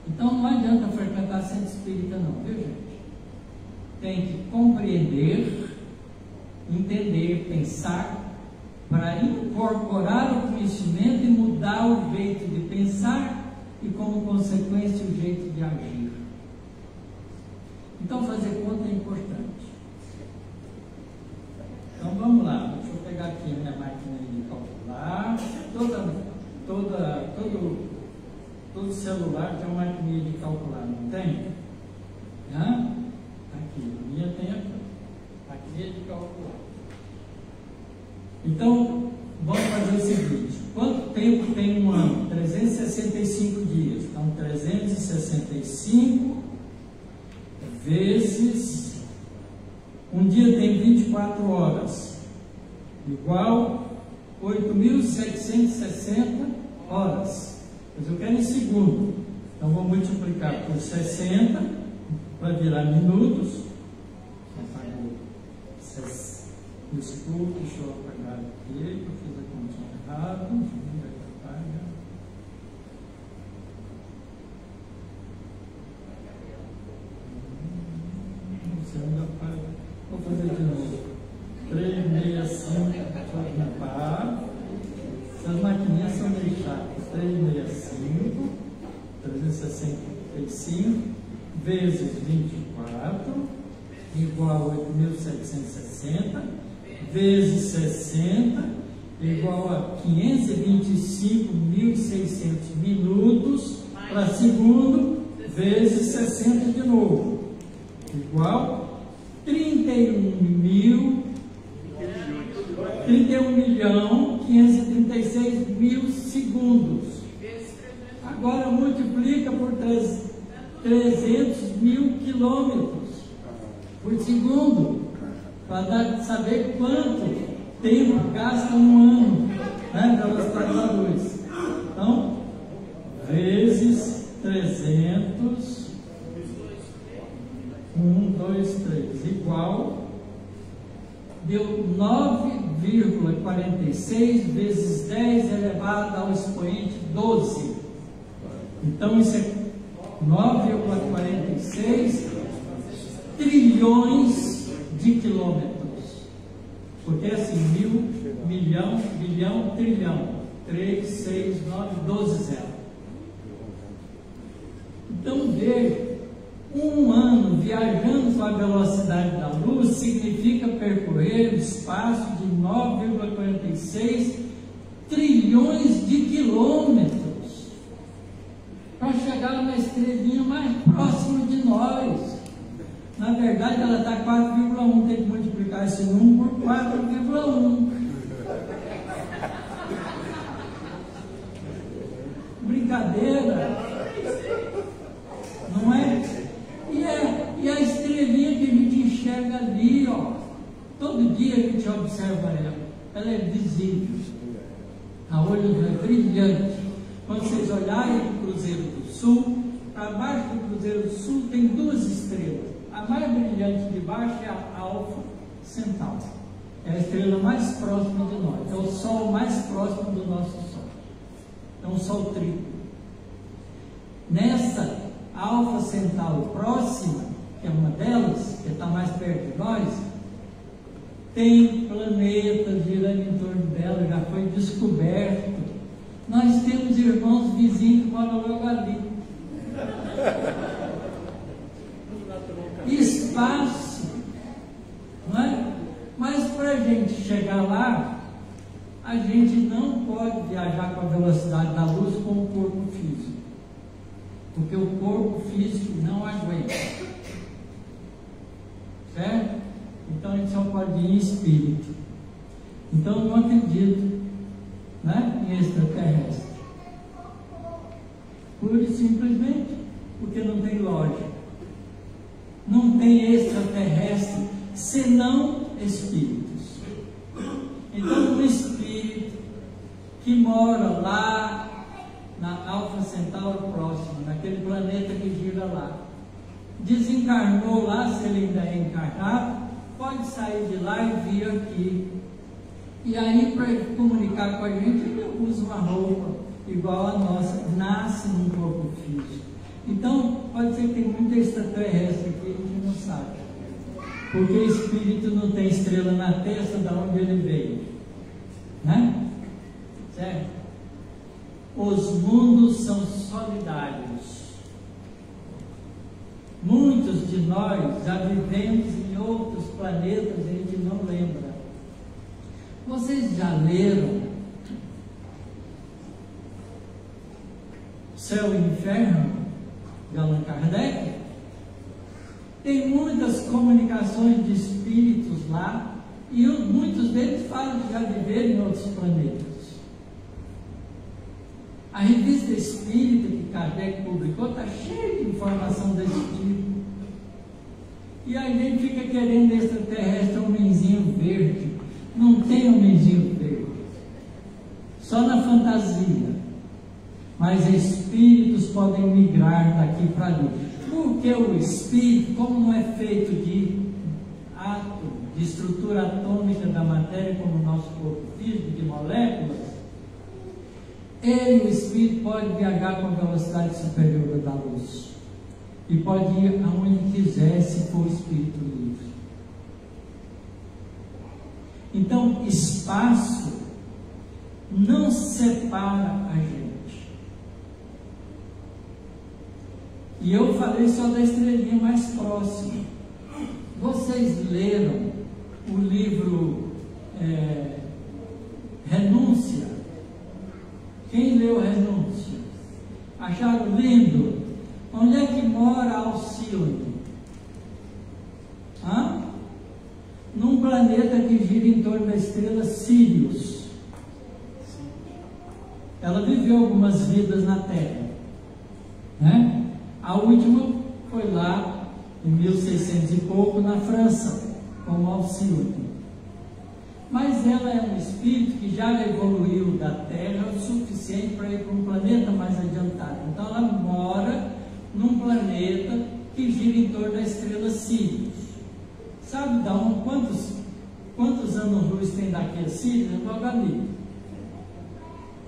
Então não adianta frequentar centro espírita não, viu gente? Tem que compreender, entender, pensar, para incorporar o conhecimento e mudar o jeito de pensar e, como consequência, o jeito de agir. Então, fazer conta é importante. Então, vamos lá. Deixa eu pegar aqui a minha máquina de calcular. Todo celular tem uma maquininha de calcular, não tem? Aqui, a minha tem aqui. Maquininha de calcular. Então, vamos fazer o seguinte: quanto tempo tem um ano? 365 dias. Então, 365 vezes um dia tem 24 horas, igual 8.760 horas. Mas eu quero em segundo. Então, vou multiplicar por 60 para virar minutos. Desculpe, deixa eu apagar aqui, eu fiz a condição errada. Você ainda apaga. Vou fazer de novo. 365, deixa eu limpar. Essas maquininhas são meio chatas. 365, 365 vezes 24 igual a 8.760 vezes 60 igual a 525.600 minutos para segundo vezes 60 de novo, igual 31.536.000 segundos. Agora multiplica por 300.000 quilômetros por segundo, para saber quanto tempo gasta um ano, né, velocidade da luz. Então, vezes 300, 1, 2, 3, igual, deu 9,46 vezes 10 elevado elevado ao expoente 12. Então isso é 9,46 trilhões de quilômetros. Porque é assim, 1000, milhão, bilhão, trilhão. 3, 6, 9, 12 0. Então, ver um ano viajando com a velocidade da luz significa percorrer o espaço de 9,46 trilhões de quilômetros para chegar na estrelinha mais próxima de nós. Na verdade, ela está 4,1, tem que multiplicar esse número por 4,1. Brincadeira, não é? E a estrelinha que a gente enxerga ali, ó, todo dia a gente observa ela é visível, a olho nu é brilhante. Quando vocês olharem para o Cruzeiro do Sul, para baixo do Cruzeiro do Sul tem 2 estrelas. A mais brilhante de baixo é a Alfa Centauri, é a estrela mais próxima de nós, é o Sol mais próximo do nosso Sol, é um Sol triplo. Nessa Alfa Centauri próxima, que é uma delas, que está mais perto de nós, tem planetas girando em torno dela, já foi descoberto. Nós temos irmãos vizinhos que moram logo ali. Espaço, não é? Mas para a gente chegar lá, a gente não pode viajar com a velocidade da luz com o corpo físico, porque o corpo físico não aguenta, certo? Então a gente só pode ir em espírito. Então eu não acredito, né, em extraterrestre, pura e simplesmente porque não tem lógica. Não tem extraterrestre senão espíritos. Então um espírito que mora lá na Alfa Centauri próxima, naquele planeta que gira lá, desencarnou lá, se ele ainda é encarnado, pode sair de lá e vir aqui. E aí, para comunicar com a gente, ele usa uma roupa igual a nossa, nasce num corpo físico. Então, pode ser que tem muita extraterrestre aqui, a gente não sabe, porque o espírito não tem estrela na testa de onde ele veio, né? Certo? Os mundos são solidários. Muitos de nós já vivemos em outros planetas e a gente não lembra. Vocês já leram Céu e Inferno, de Allan Kardec? Tem muitas comunicações de espíritos lá, e muitos deles falam que já viveram em outros planetas. A revista Espírita que Kardec publicou está cheia de informação desse tipo. E a gente fica querendo extraterrestre, homenzinho verde. Não tem homenzinho verde, só na fantasia. Mas espíritos podem migrar daqui para ali, porque o espírito, como não é feito de átomo, de estrutura atômica da matéria como o nosso corpo físico, de moléculas, ele, o espírito, pode viajar com a velocidade superior da luz e pode ir aonde quiser, se for espírito livre. Então, espaço não separa a gente. E eu falei só da estrelinha mais próxima. Vocês leram o livro Renúncia? Quem leu Renúncia? Acharam lindo? Onde é que mora Alcione? Num planeta que gira em torno da estrela Sirius. Ela viveu algumas vidas na Terra, né? A última foi lá em 1600 e pouco na França, como Alcione. Mas ela é um espírito que já evoluiu da Terra o suficiente para ir para um planeta mais adiantado. Então ela mora num planeta que gira em torno da estrela Sirius. Sabe da onde, quantos anos-luz tem daqui a Sirius? Logo ali.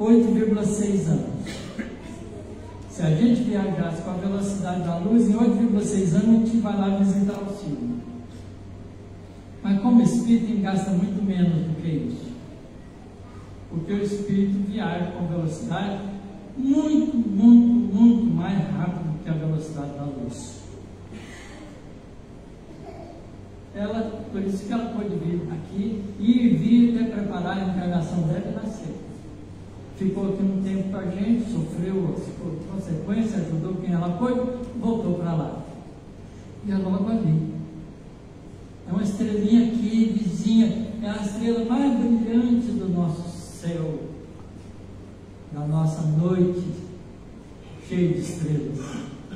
8,6 anos. Se a gente viajasse com a velocidade da luz, em 8,6 anos a gente vai lá visitar o Silvio. Mas como espírito, a gente gasta muito menos do que isso. Porque o espírito viaja com velocidade muito, muito, muito mais rápido que a velocidade da luz. Por isso que ela pôde vir aqui e vir até preparar a encarnação dela e nascer. Ficou aqui um tempo com a gente, sofreu as consequências, ajudou quem ela foi, voltou para lá. E é logo ali. É uma estrelinha aqui, vizinha, é a estrela mais brilhante do nosso céu, da nossa noite, cheia de estrelas,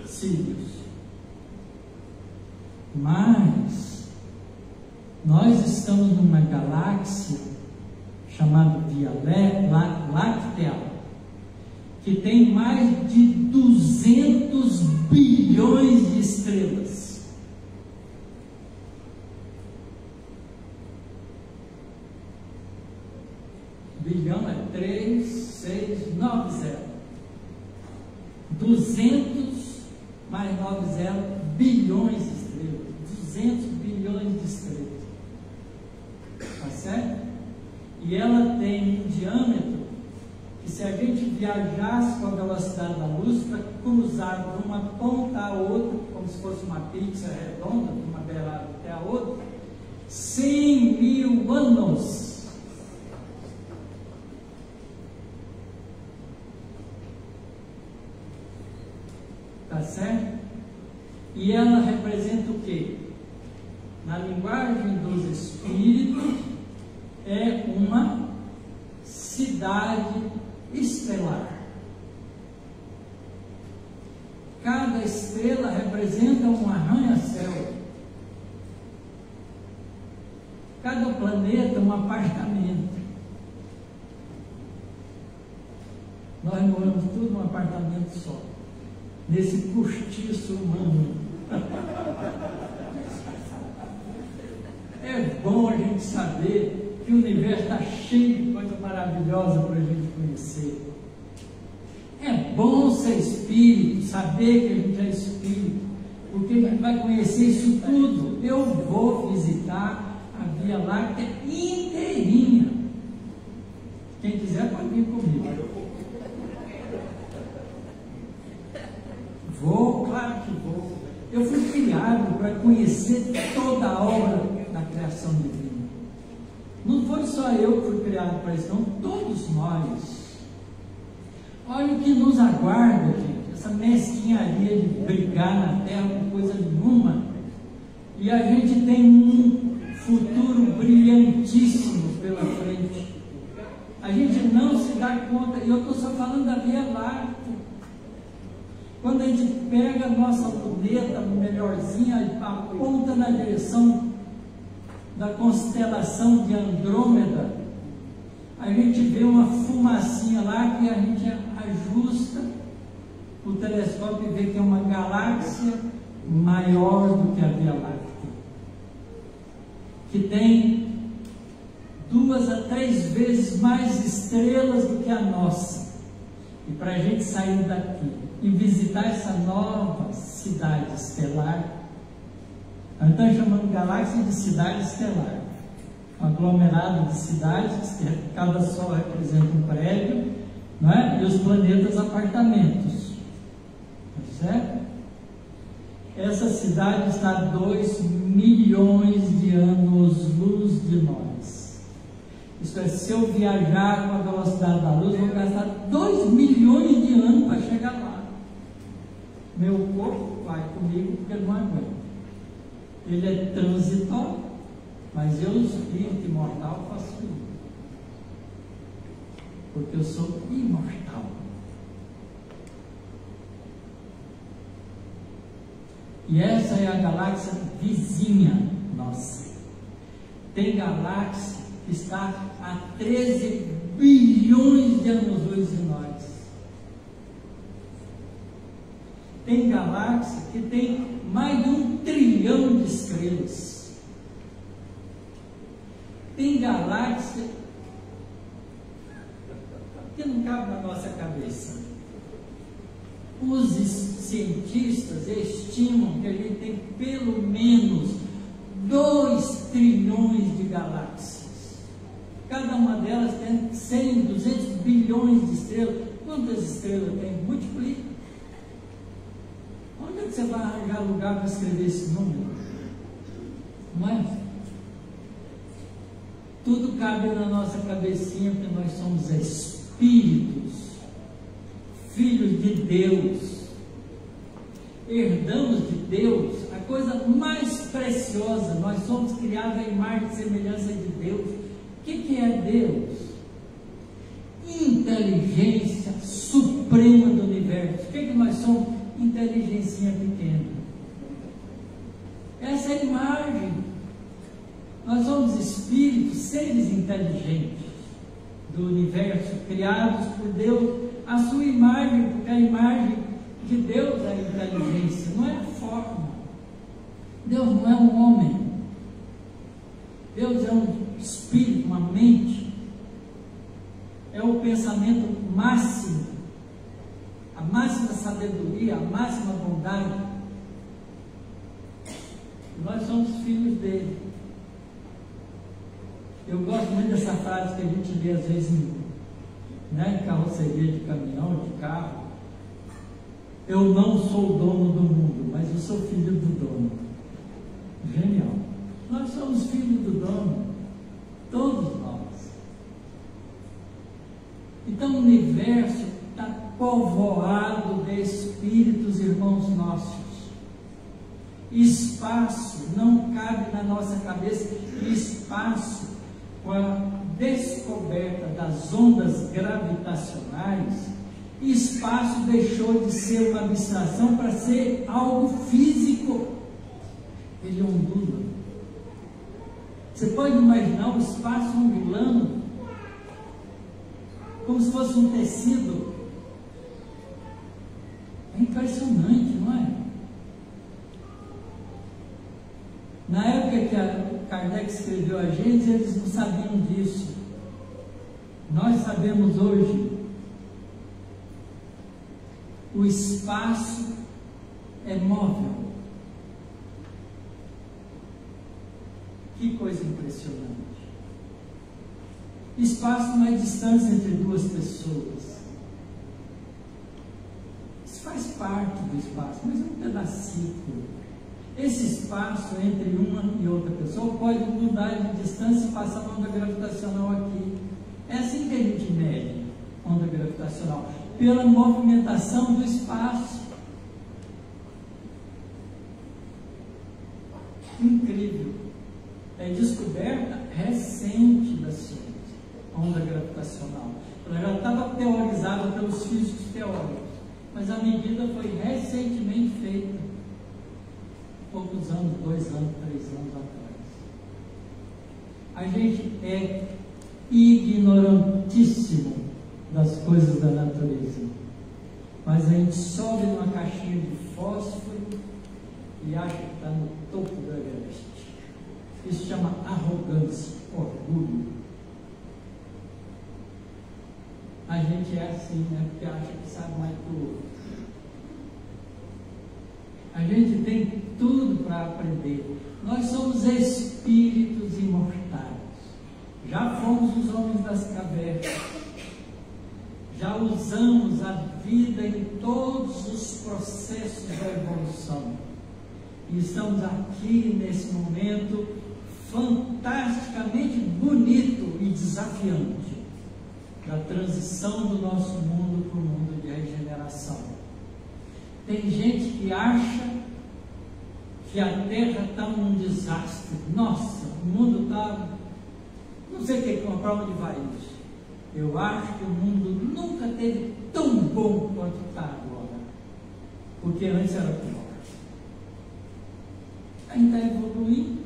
Sírios. Mas nós estamos numa galáxia chamada Via Láctea, que tem mais de 200 bilhões de estrelas. Bilhão é 3,690. 200 mais 90 bilhões de estrelas. 200 bilhões de estrelas. Tá certo? E ela tem um diâmetro que, se a gente viajasse com a velocidade da luz para cruzar de uma ponta a outra, como se fosse uma pizza redonda, de uma beirada até a outra, 100 mil anos. Tá certo? E ela representa o quê? Na linguagem dos espíritos, é uma cidade estelar. Cada estrela representa um arranha-céu. Cada planeta um apartamento. Nós moramos tudo num apartamento só, nesse cortiço humano. É bom a gente saber que o universo está cheio de coisa maravilhosa para a gente conhecer. É bom ser espírito, saber que a gente é espírito, porque a gente vai conhecer isso tudo. Eu vou visitar a Via Láctea inteirinha. Quem quiser pode vir comigo. Vou, claro que vou. Eu fui criado para conhecer toda a obra da criação divina. Não foi só eu que fui criado para isso, não, todos nós. Olha o que nos aguarda, gente, essa mesquinharia de brigar na terra por coisa nenhuma. E a gente tem um futuro brilhantíssimo pela frente. A gente não se dá conta, e eu estou só falando da Via Láctea. Quando a gente pega a nossa luneta melhorzinha, aponta na direção da constelação de Andrômeda, a gente vê uma fumacinha lá que a gente ajusta o telescópio e vê que é uma galáxia maior do que a Via Láctea, que tem 2 a 3 vezes mais estrelas do que a nossa. E para a gente sair daqui e visitar essa nova cidade estelar, nós estamos chamando galáxia de cidade estelar, um aglomerado de cidades, cada sol representa um prédio, não é? E os planetas apartamentos, tá certo? Essa cidade está a 2 milhões de anos-luz de nós. Isso é, se eu viajar com a velocidade da luz, vou gastar 2 milhões de anos para chegar lá. Meu corpo vai comigo porque ele não aguenta. Ele é transitório, mas eu, espírito imortal, faço isso. Porque eu sou imortal. E essa é a galáxia vizinha nossa. Tem galáxia que está a 13 bilhões de anos-luz de nós. Tem galáxia que tem mais de 1 trilhão de estrelas. Tem galáxia que não cabe na nossa cabeça. Os cientistas estimam que a gente tem pelo menos 2 trilhões de galáxias. Cada uma delas tem 100, 200 bilhões de estrelas. Quantas estrelas tem? Multiplica. Onde é que você vai arranjar lugar para escrever esse número? Não é? Tudo cabe na nossa cabecinha, porque nós somos espíritos, filhos de Deus, herdamos de Deus a coisa mais preciosa. Nós somos criados à imagem e semelhança de Deus. O que é Deus? Inteligência suprema do universo. O que nós somos? Inteligencinha pequena. Essa é a imagem. Nós somos espíritos, seres inteligentes do universo, criados por Deus, a sua imagem, porque a imagem de Deus é a inteligência, não é a forma. Deus não é um homem. Deus é um espírito, uma mente. É o pensamento máximo, a máxima sabedoria, a máxima bondade. Nós somos filhos dele. Eu gosto muito dessa frase que a gente vê às vezes em carroceria de caminhão, de carro. Eu não sou o dono do mundo, mas eu sou filho do dono. Genial. Nós somos filhos do dono, todos nós. Então o universo está povoado de espíritos, irmãos nossos. Espaço não cabe na nossa cabeça. Espaço, com a descoberta das ondas gravitacionais, espaço deixou de ser uma abstração para ser algo físico. Ele ondula. Você pode imaginar o espaço ondulando como se fosse um tecido. É impressionante, não é? Na época que Kardec escreveu a Gênesis, eles não sabiam disso. Nós sabemos hoje. O espaço é móvel. Que coisa impressionante. Espaço não é distância entre duas pessoas. Isso faz parte do espaço, mas é um pedacito. Esse espaço entre uma e outra pessoa pode mudar de distância e passar uma onda gravitacional aqui. É assim que a gente mede onda gravitacional, pela movimentação do espaço. Incrível. É descoberta recente da ciência, a onda gravitacional. Ela já estava teorizada pelos físicos teóricos, mas a medida foi recentemente feita. Poucos anos, 2 anos, 3 anos atrás. A gente é ignorantíssimo das coisas da natureza, mas a gente sobe numa caixinha de fósforo e acha que está no topo do Everest. Isso chama arrogância, orgulho. A gente é assim, né? Porque acha que sabe mais que o outro. A gente tem tudo para aprender. Nós somos espíritos imortais. Já fomos os homens das cavernas. Já usamos a vida em todos os processos da evolução. E estamos aqui nesse momento fantasticamente bonito e desafiante da transição do nosso mundo para o mundo de regeneração. Tem gente que acha que a Terra está num desastre. Nossa, o mundo está... Não sei o que, para onde vai isso. Eu acho que o mundo nunca teve tão bom quanto está agora. Porque antes era pior. A gente está evoluindo.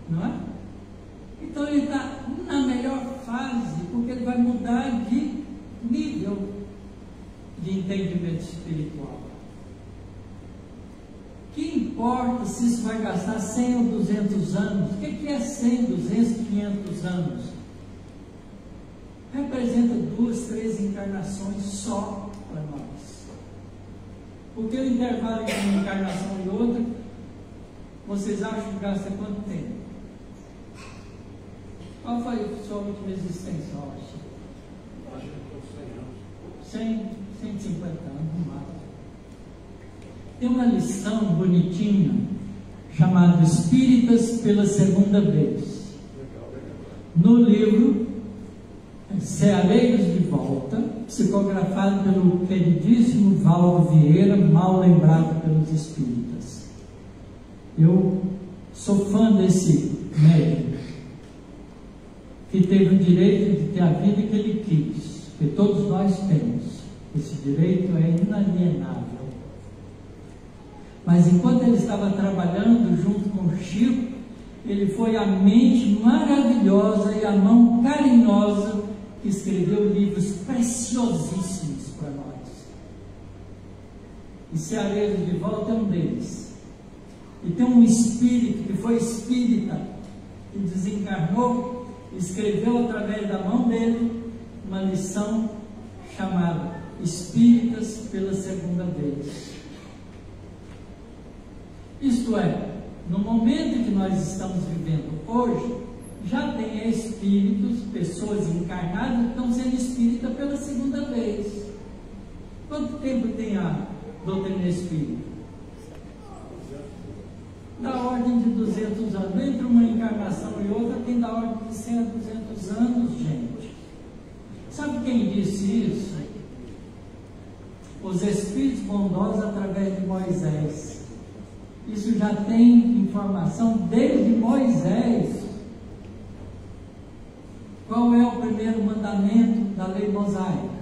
Não é? Então ele está na melhor fase, porque ele vai mudar de nível de entendimento espiritual. Que importa se isso vai gastar 100 ou 200 anos? O que é 100, 200, 500 anos? 3 encarnações só para nós. Porque o intervalo entre uma encarnação e outra, vocês acham que gasta quanto tempo? Qual foi a sua última existência, Rocha? Acho que foi 100, 150 anos no máximo. Tem uma lição bonitinha chamada Espíritas pela Segunda Vez. No livro Ceareiros de Volta, psicografado pelo queridíssimo Valdo Vieira, mal lembrado pelos espíritas. Eu sou fã desse médico, que teve o direito de ter a vida que ele quis, que todos nós temos. Esse direito é inalienável. Mas enquanto ele estava trabalhando junto com o Chico, ele foi a mente maravilhosa e a mão carinhosa que escreveu livros preciosíssimos para nós. E Ceareiros de Volta é um deles. E tem um espírito que foi espírita, que desencarnou, escreveu através da mão dele uma lição chamada Espíritas pela Segunda Vez. Isto é, no momento que nós estamos vivendo hoje, já tem espíritos, pessoas encarnadas que estão sendo espírita pela segunda vez. Quanto tempo tem a doutrina espírita? Da ordem de 200 anos. Entre uma encarnação e outra tem da ordem de 100 a 200 anos, gente. Sabe quem disse isso? Os espíritos bondosos através de Moisés. Isso já tem informação desde Moisés. Qual é o primeiro mandamento da lei mosaica?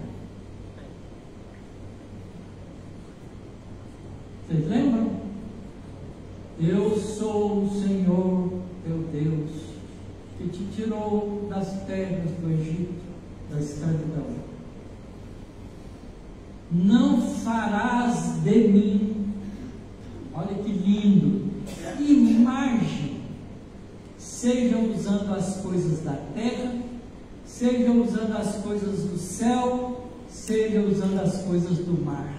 Vocês lembram? Eu sou o Senhor teu Deus, que te tirou das terras do Egito, da escravidão. Não farás de mim, olha que lindo, imagem, seja usando as coisas da terra, seja usando as coisas do céu, seja usando as coisas do mar.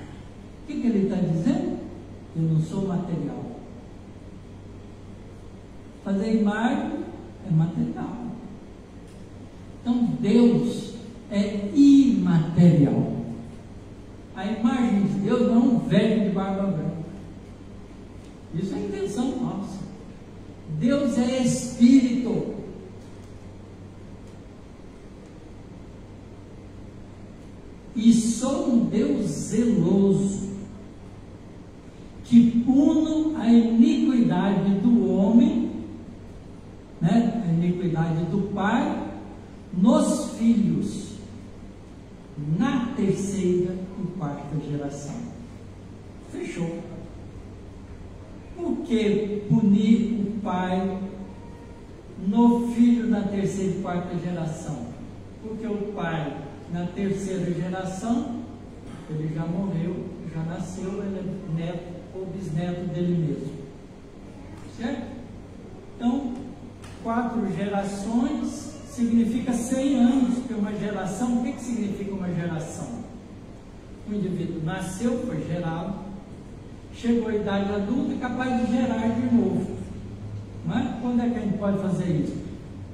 O que ele está dizendo? Eu não sou material. Fazer imagem é material. Então Deus é imaterial. A imagem de Deus não é um velho de barba branca. Isso é invenção nossa. Deus é espírito. E sou um Deus zeloso, que puno a iniquidade do homem, né? A iniquidade do pai, nos filhos, na terceira e quarta geração. Fechou. Por que punir o pai no filho na terceira e quarta geração? Porque o pai, na terceira geração, ele já morreu, já nasceu, ele é neto ou bisneto dele mesmo. Certo? Então, 4 gerações significa 100 anos, porque uma geração, o que significa uma geração? O indivíduo nasceu, foi gerado, chegou à idade adulta e capaz de gerar de novo. Mas quando é que a gente pode fazer isso?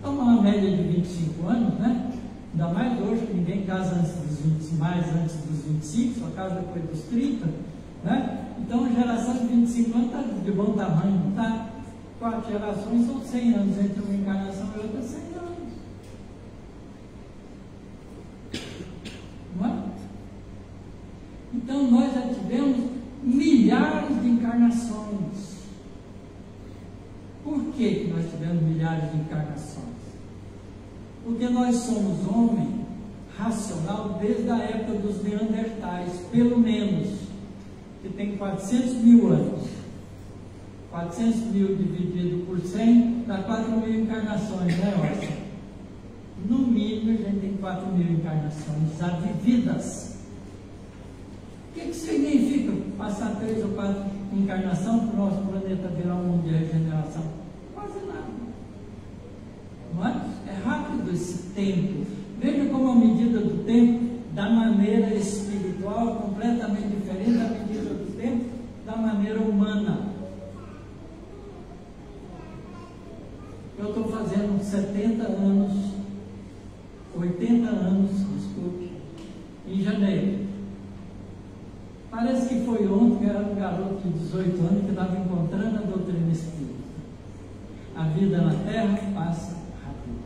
Então, uma média de 25 anos, né? Ainda mais hoje, que ninguém casa antes dos 20, mais antes dos 25, só casa depois dos 30, né? Então, a geração de 25 anos está de bom tamanho, não está? 4 gerações são 100 anos, entre uma encarnação e outra, 100 anos. Não é? Então, nós já tivemos milhares de encarnações. Por que nós tivemos milhares de encarnações? Porque nós somos homem racional desde a época dos Neandertais, pelo menos, que tem 400 mil anos. 400 mil dividido por 100 dá 4 mil encarnações, né, Orson? No mínimo, a gente tem 4 mil encarnações já vividas. O que significa passar 3 ou 4 encarnações para o nosso planeta virar um mundo de regeneração? Quase nada. Não é? É rápido esse tempo. Veja como a medida do tempo maneira espiritual completamente diferente à medida do tempo, da maneira humana. Eu estou fazendo 70 anos, 80 anos, desculpe, em janeiro. Parece que foi ontem que era um garoto de 18 anos que estava encontrando a doutrina espírita. A vida na Terra passa rápido.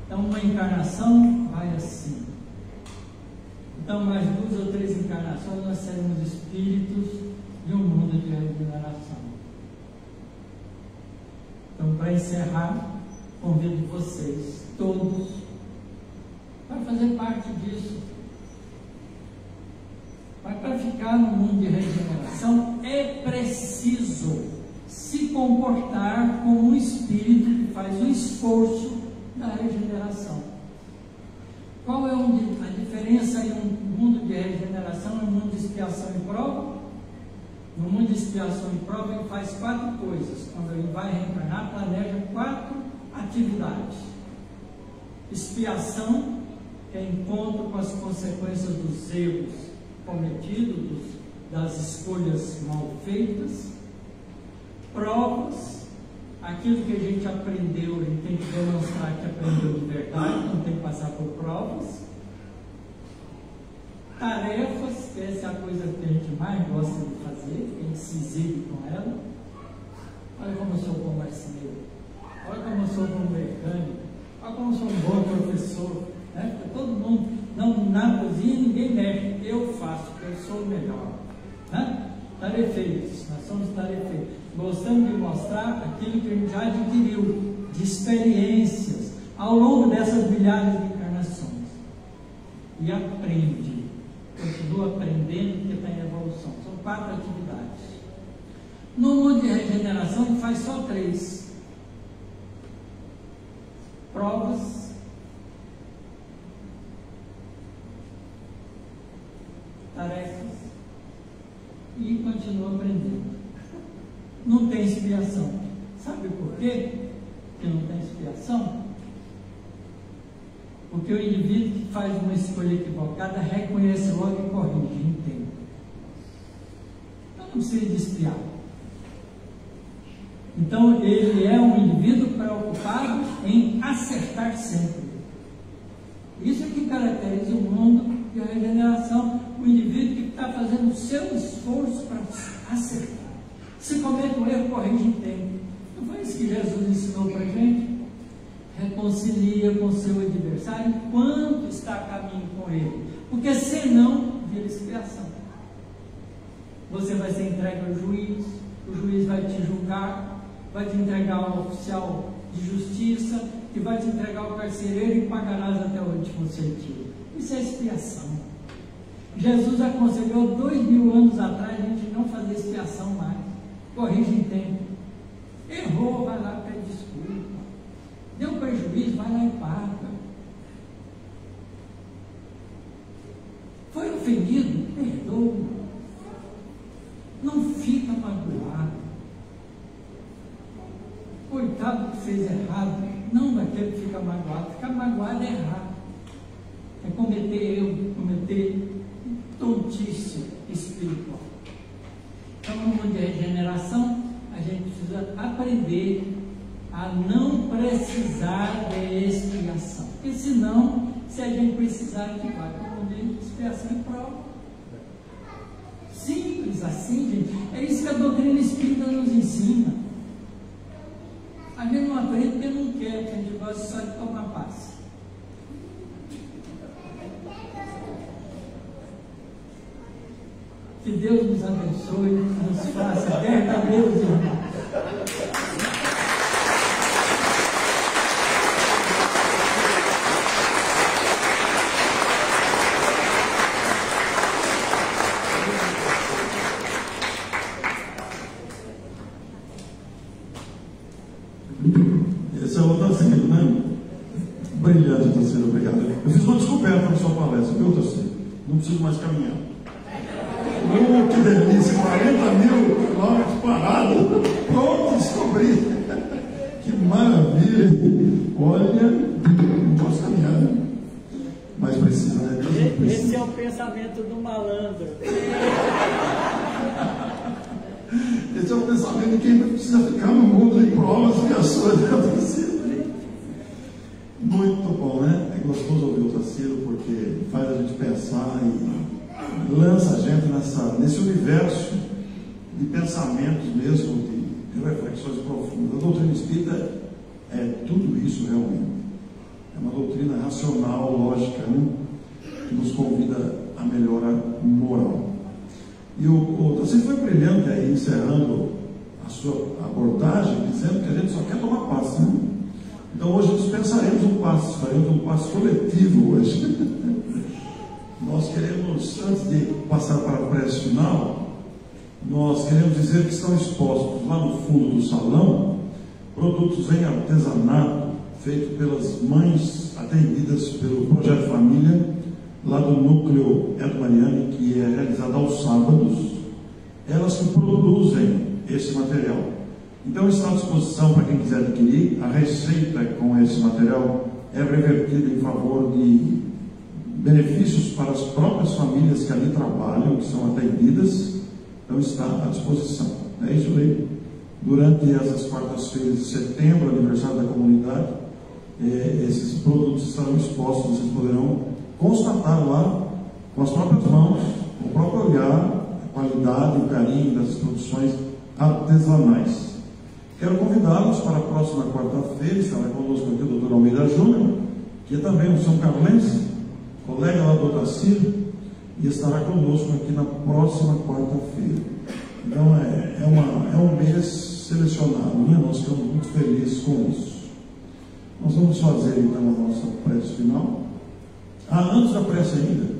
Então, uma encarnação vai assim. Então, mais 2 ou 3 encarnações, nós seremos espíritos de um mundo de regeneração. Então, para encerrar, convido vocês, todos, para fazer parte disso. Mas para ficar no mundo de regeneração, é preciso se comportar como um espírito que faz o esforço da regeneração. Qual é a diferença em um mundo de regeneração e um mundo de expiação e prova? No mundo de expiação e prova, ele faz 4 coisas. Quando ele vai reencarnar, planeja 4 atividades. Expiação, que é encontro com as consequências dos erros cometidos, das escolhas mal feitas. Provas, aquilo que a gente aprendeu, a gente tem que demonstrar que aprendeu de verdade, não tem que passar por provas. Tarefas, que essa é a coisa que a gente mais gosta de fazer, que a gente se exibe com ela. Olha como eu sou bom marceneiro, olha como eu sou bom mecânico, olha como eu sou um bom professor, né? Porque todo mundo, não, na cozinha ninguém mexe, eu faço, porque eu sou o melhor, né? Tarefeiros, nós somos tarefeiros. Gostamos de mostrar aquilo que a gente já adquiriu, de experiências, ao longo dessas milhares de encarnações. E aprende, continua aprendendo, porque está em evolução. São 4 atividades. No mundo de regeneração, a gente faz só 3. Provas, tarefas, e continua aprendendo. Não tem expiação. Sabe por quê que não tem expiação? Porque o indivíduo que faz uma escolha equivocada reconhece logo e corrige em tempo. Então não precisa de expiar. Então ele é um indivíduo preocupado em acertar sempre. Isso é que caracteriza o mundo de regeneração. O indivíduo que está fazendo o seu esforço para acertar. Se comete um erro, corrige em tempo. Não foi isso que Jesus ensinou para a gente? Reconcilia com o seu adversário enquanto está a caminho com ele. Porque senão, vira expiação. Você vai ser entregue ao juiz, o juiz vai te julgar, vai te entregar ao oficial de justiça, que vai te entregar ao carcereiro e pagarás até o último centavo. Isso é expiação. Jesus aconselhou 2000 anos atrás a gente não fazer expiação mais. Corrige em tempo. Errou, vai lá, pede desculpa. Deu prejuízo, vai lá e paga. Foi ofendido, perdoa. Não fica magoado. Coitado que fez errado, não daquele que fica magoado. Ficar magoado é errar. É cometer erro, cometer tontice espiritual. Então, no mundo de regeneração, a gente precisa aprender a não precisar de expiação. Porque senão, se a gente precisar, a gente vai para o mundo de expiação e prova. Simples assim, gente. É isso que a doutrina espírita nos ensina. A gente não aprende porque não quer, porque a gente gosta só de tomar paz. Que Deus nos abençoe, nos faça verdadeiros irmãos. Esse é o Tarcísio, né? Brilhante, Tarcísio, obrigado. Eu fiz uma descoberta na sua palestra, viu, Tarcísio? Não preciso mais caminhar. Oh, que delícia, 40.000 quilômetros parados. Pronto, descobri. Que maravilha. Olha, não posso caminhar, mas mais precisa, né? Deus não precisa. Esse é o pensamento do malandro. Esse é o pensamento de quem precisa ficar no mundo de provas e ações. Muito bom, né? É gostoso ouvir o Otacílio, porque faz a gente pensar e lança a gente nesse universo de pensamentos mesmo, de reflexões profundas. A doutrina espírita é tudo isso realmente. É uma doutrina racional, lógica, né? Que nos convida à melhora moral. E o Otacílio foi brilhante aí, encerrando a sua abordagem, dizendo que a gente só quer tomar passe, né? Então hoje nós pensaremos um passe, faremos um passe coletivo hoje. Nós queremos, antes de passar para a prece final, nós queremos dizer que estão expostos lá no fundo do salão produtos em artesanato feito pelas mães atendidas pelo Projeto Família, lá do Núcleo Edo Mariani, que é realizado aos sábados. Elas que produzem esse material. Então está à disposição para quem quiser adquirir. A receita com esse material é revertida em favor de benefícios para as próprias famílias que ali trabalham, que são atendidas. Então está à disposição. É isso aí. Durante essas quartas-feiras de setembro, aniversário da comunidade, esses produtos estarão expostos. Vocês poderão constatar lá com as próprias mãos, com o próprio olhar, a qualidade, o carinho das produções artesanais. Quero convidá-los para a próxima quarta-feira. Estará conosco aqui o Dr. Almeida Júnior, que é também um São Carlense, colega lá do Otacílio, e estará conosco aqui na próxima quarta-feira. Então é um mês selecionado, né? Nós ficamos muito felizes com isso. Nós vamos fazer então a nossa prece final. Antes da prece ainda,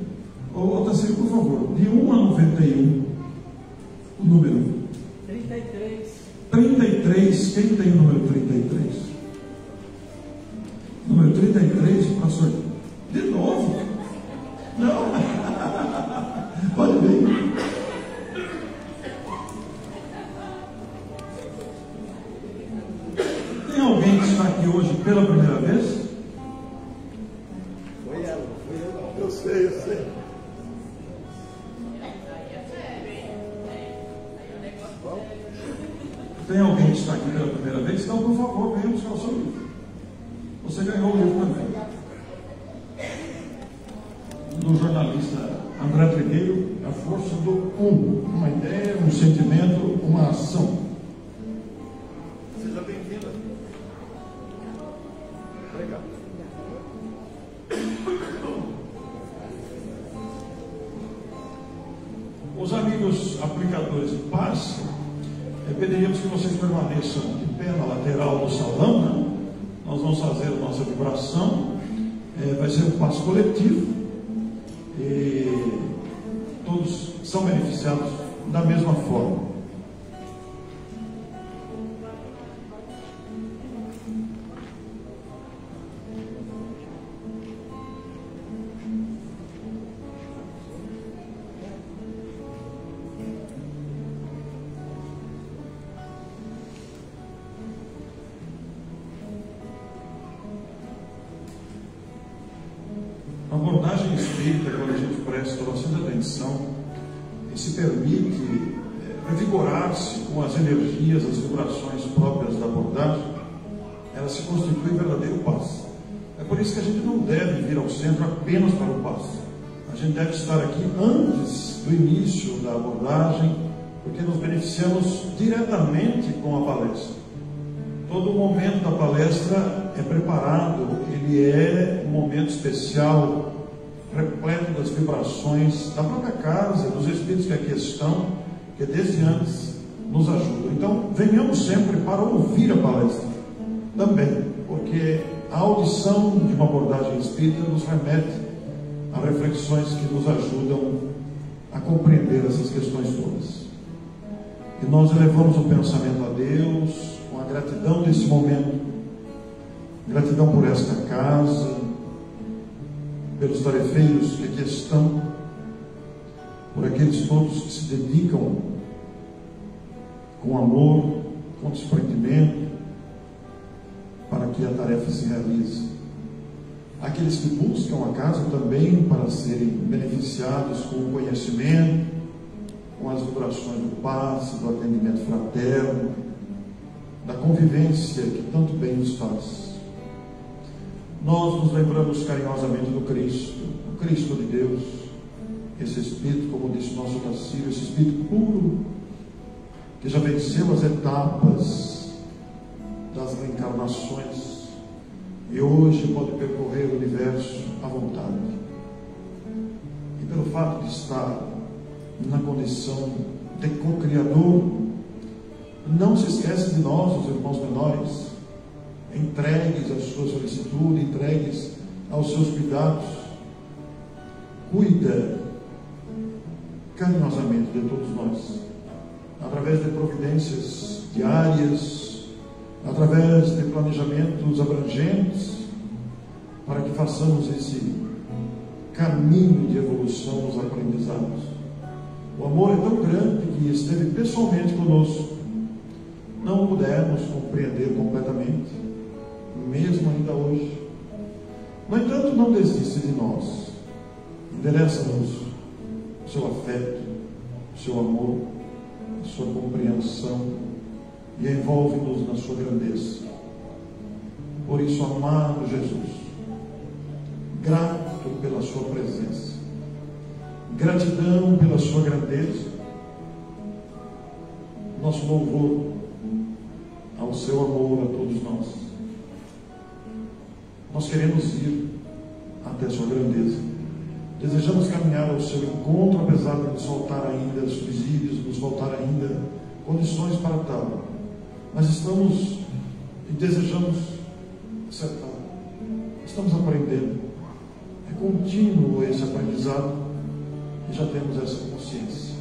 Otacílio, por favor, de 1 a 91, o número 33. 33, quem tem o número 33? Número 33, pastor. De novo? Não. Pode vir. Tem alguém que está aqui hoje pela primeira vez? Foi ela, eu sei. Tem alguém que está aqui pela primeira vez? Então, por favor, venha buscar o seu livro. Você ganhou o livro também. Do jornalista André Trigueiro, A Força do Uma ideia, um sentimento, uma ação. Seja bem-vinda. Obrigado. Os amigos aplicadores de paz, pediríamos que vocês permaneçam de pé na lateral do salão, né? Nós vamos fazer a nossa vibração, vai ser um passo coletivo, e todos são beneficiados da mesma forma. A abordagem espírita, quando a gente presta bastante atenção e se permite revigorar-se com as energias, as vibrações próprias da abordagem, ela se constitui em verdadeiro passe. É por isso que a gente não deve vir ao centro apenas para o passe. A gente deve estar aqui antes do início da abordagem, porque nos beneficiamos diretamente com a palestra. Todo momento da palestra é preparado, ele é um momento especial, repleto das vibrações da própria casa, dos espíritos que aqui estão, que desde antes nos ajudam. Então, venhamos sempre para ouvir a palestra também, porque a audição de uma abordagem espírita nos remete a reflexões que nos ajudam a compreender essas questões todas. E nós elevamos o pensamento a Deus, com a gratidão desse momento, gratidão por esta casa, pelos tarefeiros que aqui estão, por aqueles todos que se dedicam com amor, com desprendimento, para que a tarefa se realize. aqueles que buscam a casa também para serem beneficiados com o conhecimento, com as vibrações do passe, do atendimento fraterno, da convivência que tanto bem nos faz. Nós nos lembramos carinhosamente do Cristo, o Cristo de Deus, esse Espírito, como disse o nosso Tacílio, esse Espírito puro, que já venceu as etapas das reencarnações e hoje pode percorrer o universo à vontade. E pelo fato de estar na condição de co-criador, não se esquece de nós, os irmãos menores, entregues à sua solicitude, entregues aos seus cuidados. Cuida carinhosamente de todos nós, através de providências diárias, através de planejamentos abrangentes, para que façamos esse caminho de evolução nos aprendizados. O amor é tão grande que esteve pessoalmente conosco. Não o pudemos compreender completamente, mesmo ainda hoje. No entanto, não desiste de nós. Endereça-nos o seu afeto, o seu amor, a sua compreensão e envolve-nos na sua grandeza. Por isso, amado Jesus, grato pela sua presença, gratidão pela sua grandeza, nosso louvor ao seu amor a todos nós. Nós queremos ir até a sua grandeza. Desejamos caminhar ao seu encontro, apesar de nos faltar ainda subsídios, nos faltar ainda condições para tal. Mas estamos e desejamos acertar. Estamos aprendendo. É contínuo esse aprendizado e já temos essa consciência.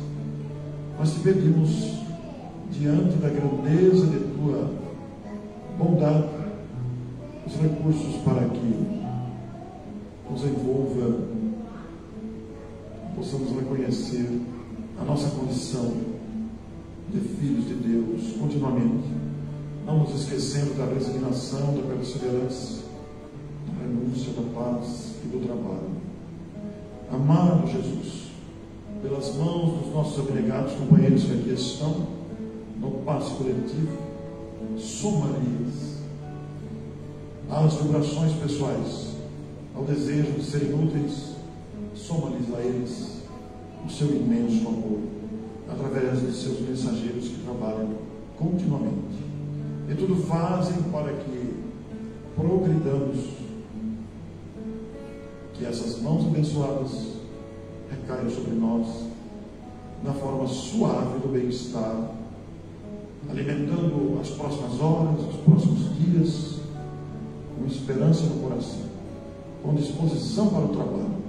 Mas te pedimos, diante da grandeza de tua bondade, os recursos para que nos envolva, possamos reconhecer a nossa condição de filhos de Deus continuamente, não nos esquecendo da resignação, da perseverança, da renúncia, da paz e do trabalho. Amado Jesus, pelas mãos dos nossos abnegados companheiros que aqui estão, no passe coletivo, soma-lhes às vibrações pessoais, ao desejo de serem úteis, soma-lhes a eles o seu imenso amor, através de seus mensageiros que trabalham continuamente. E tudo fazem para que progridamos, que essas mãos abençoadas recaiam sobre nós na forma suave do bem-estar, alimentando as próximas horas, os próximos dias, com esperança no coração, com disposição para o trabalho,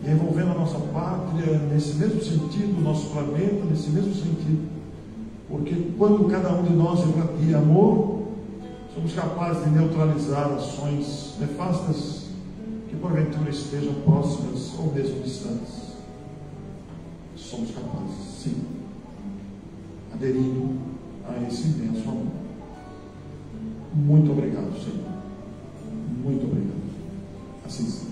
e envolvendo a nossa pátria nesse mesmo sentido, o nosso planeta nesse mesmo sentido, porque quando cada um de nós irradia amor, somos capazes de neutralizar ações nefastas que porventura estejam próximas ou mesmo distantes. Somos capazes, sim, aderindo a esse imenso amor. Muito obrigado, Senhor. Muito obrigado. Assim seja.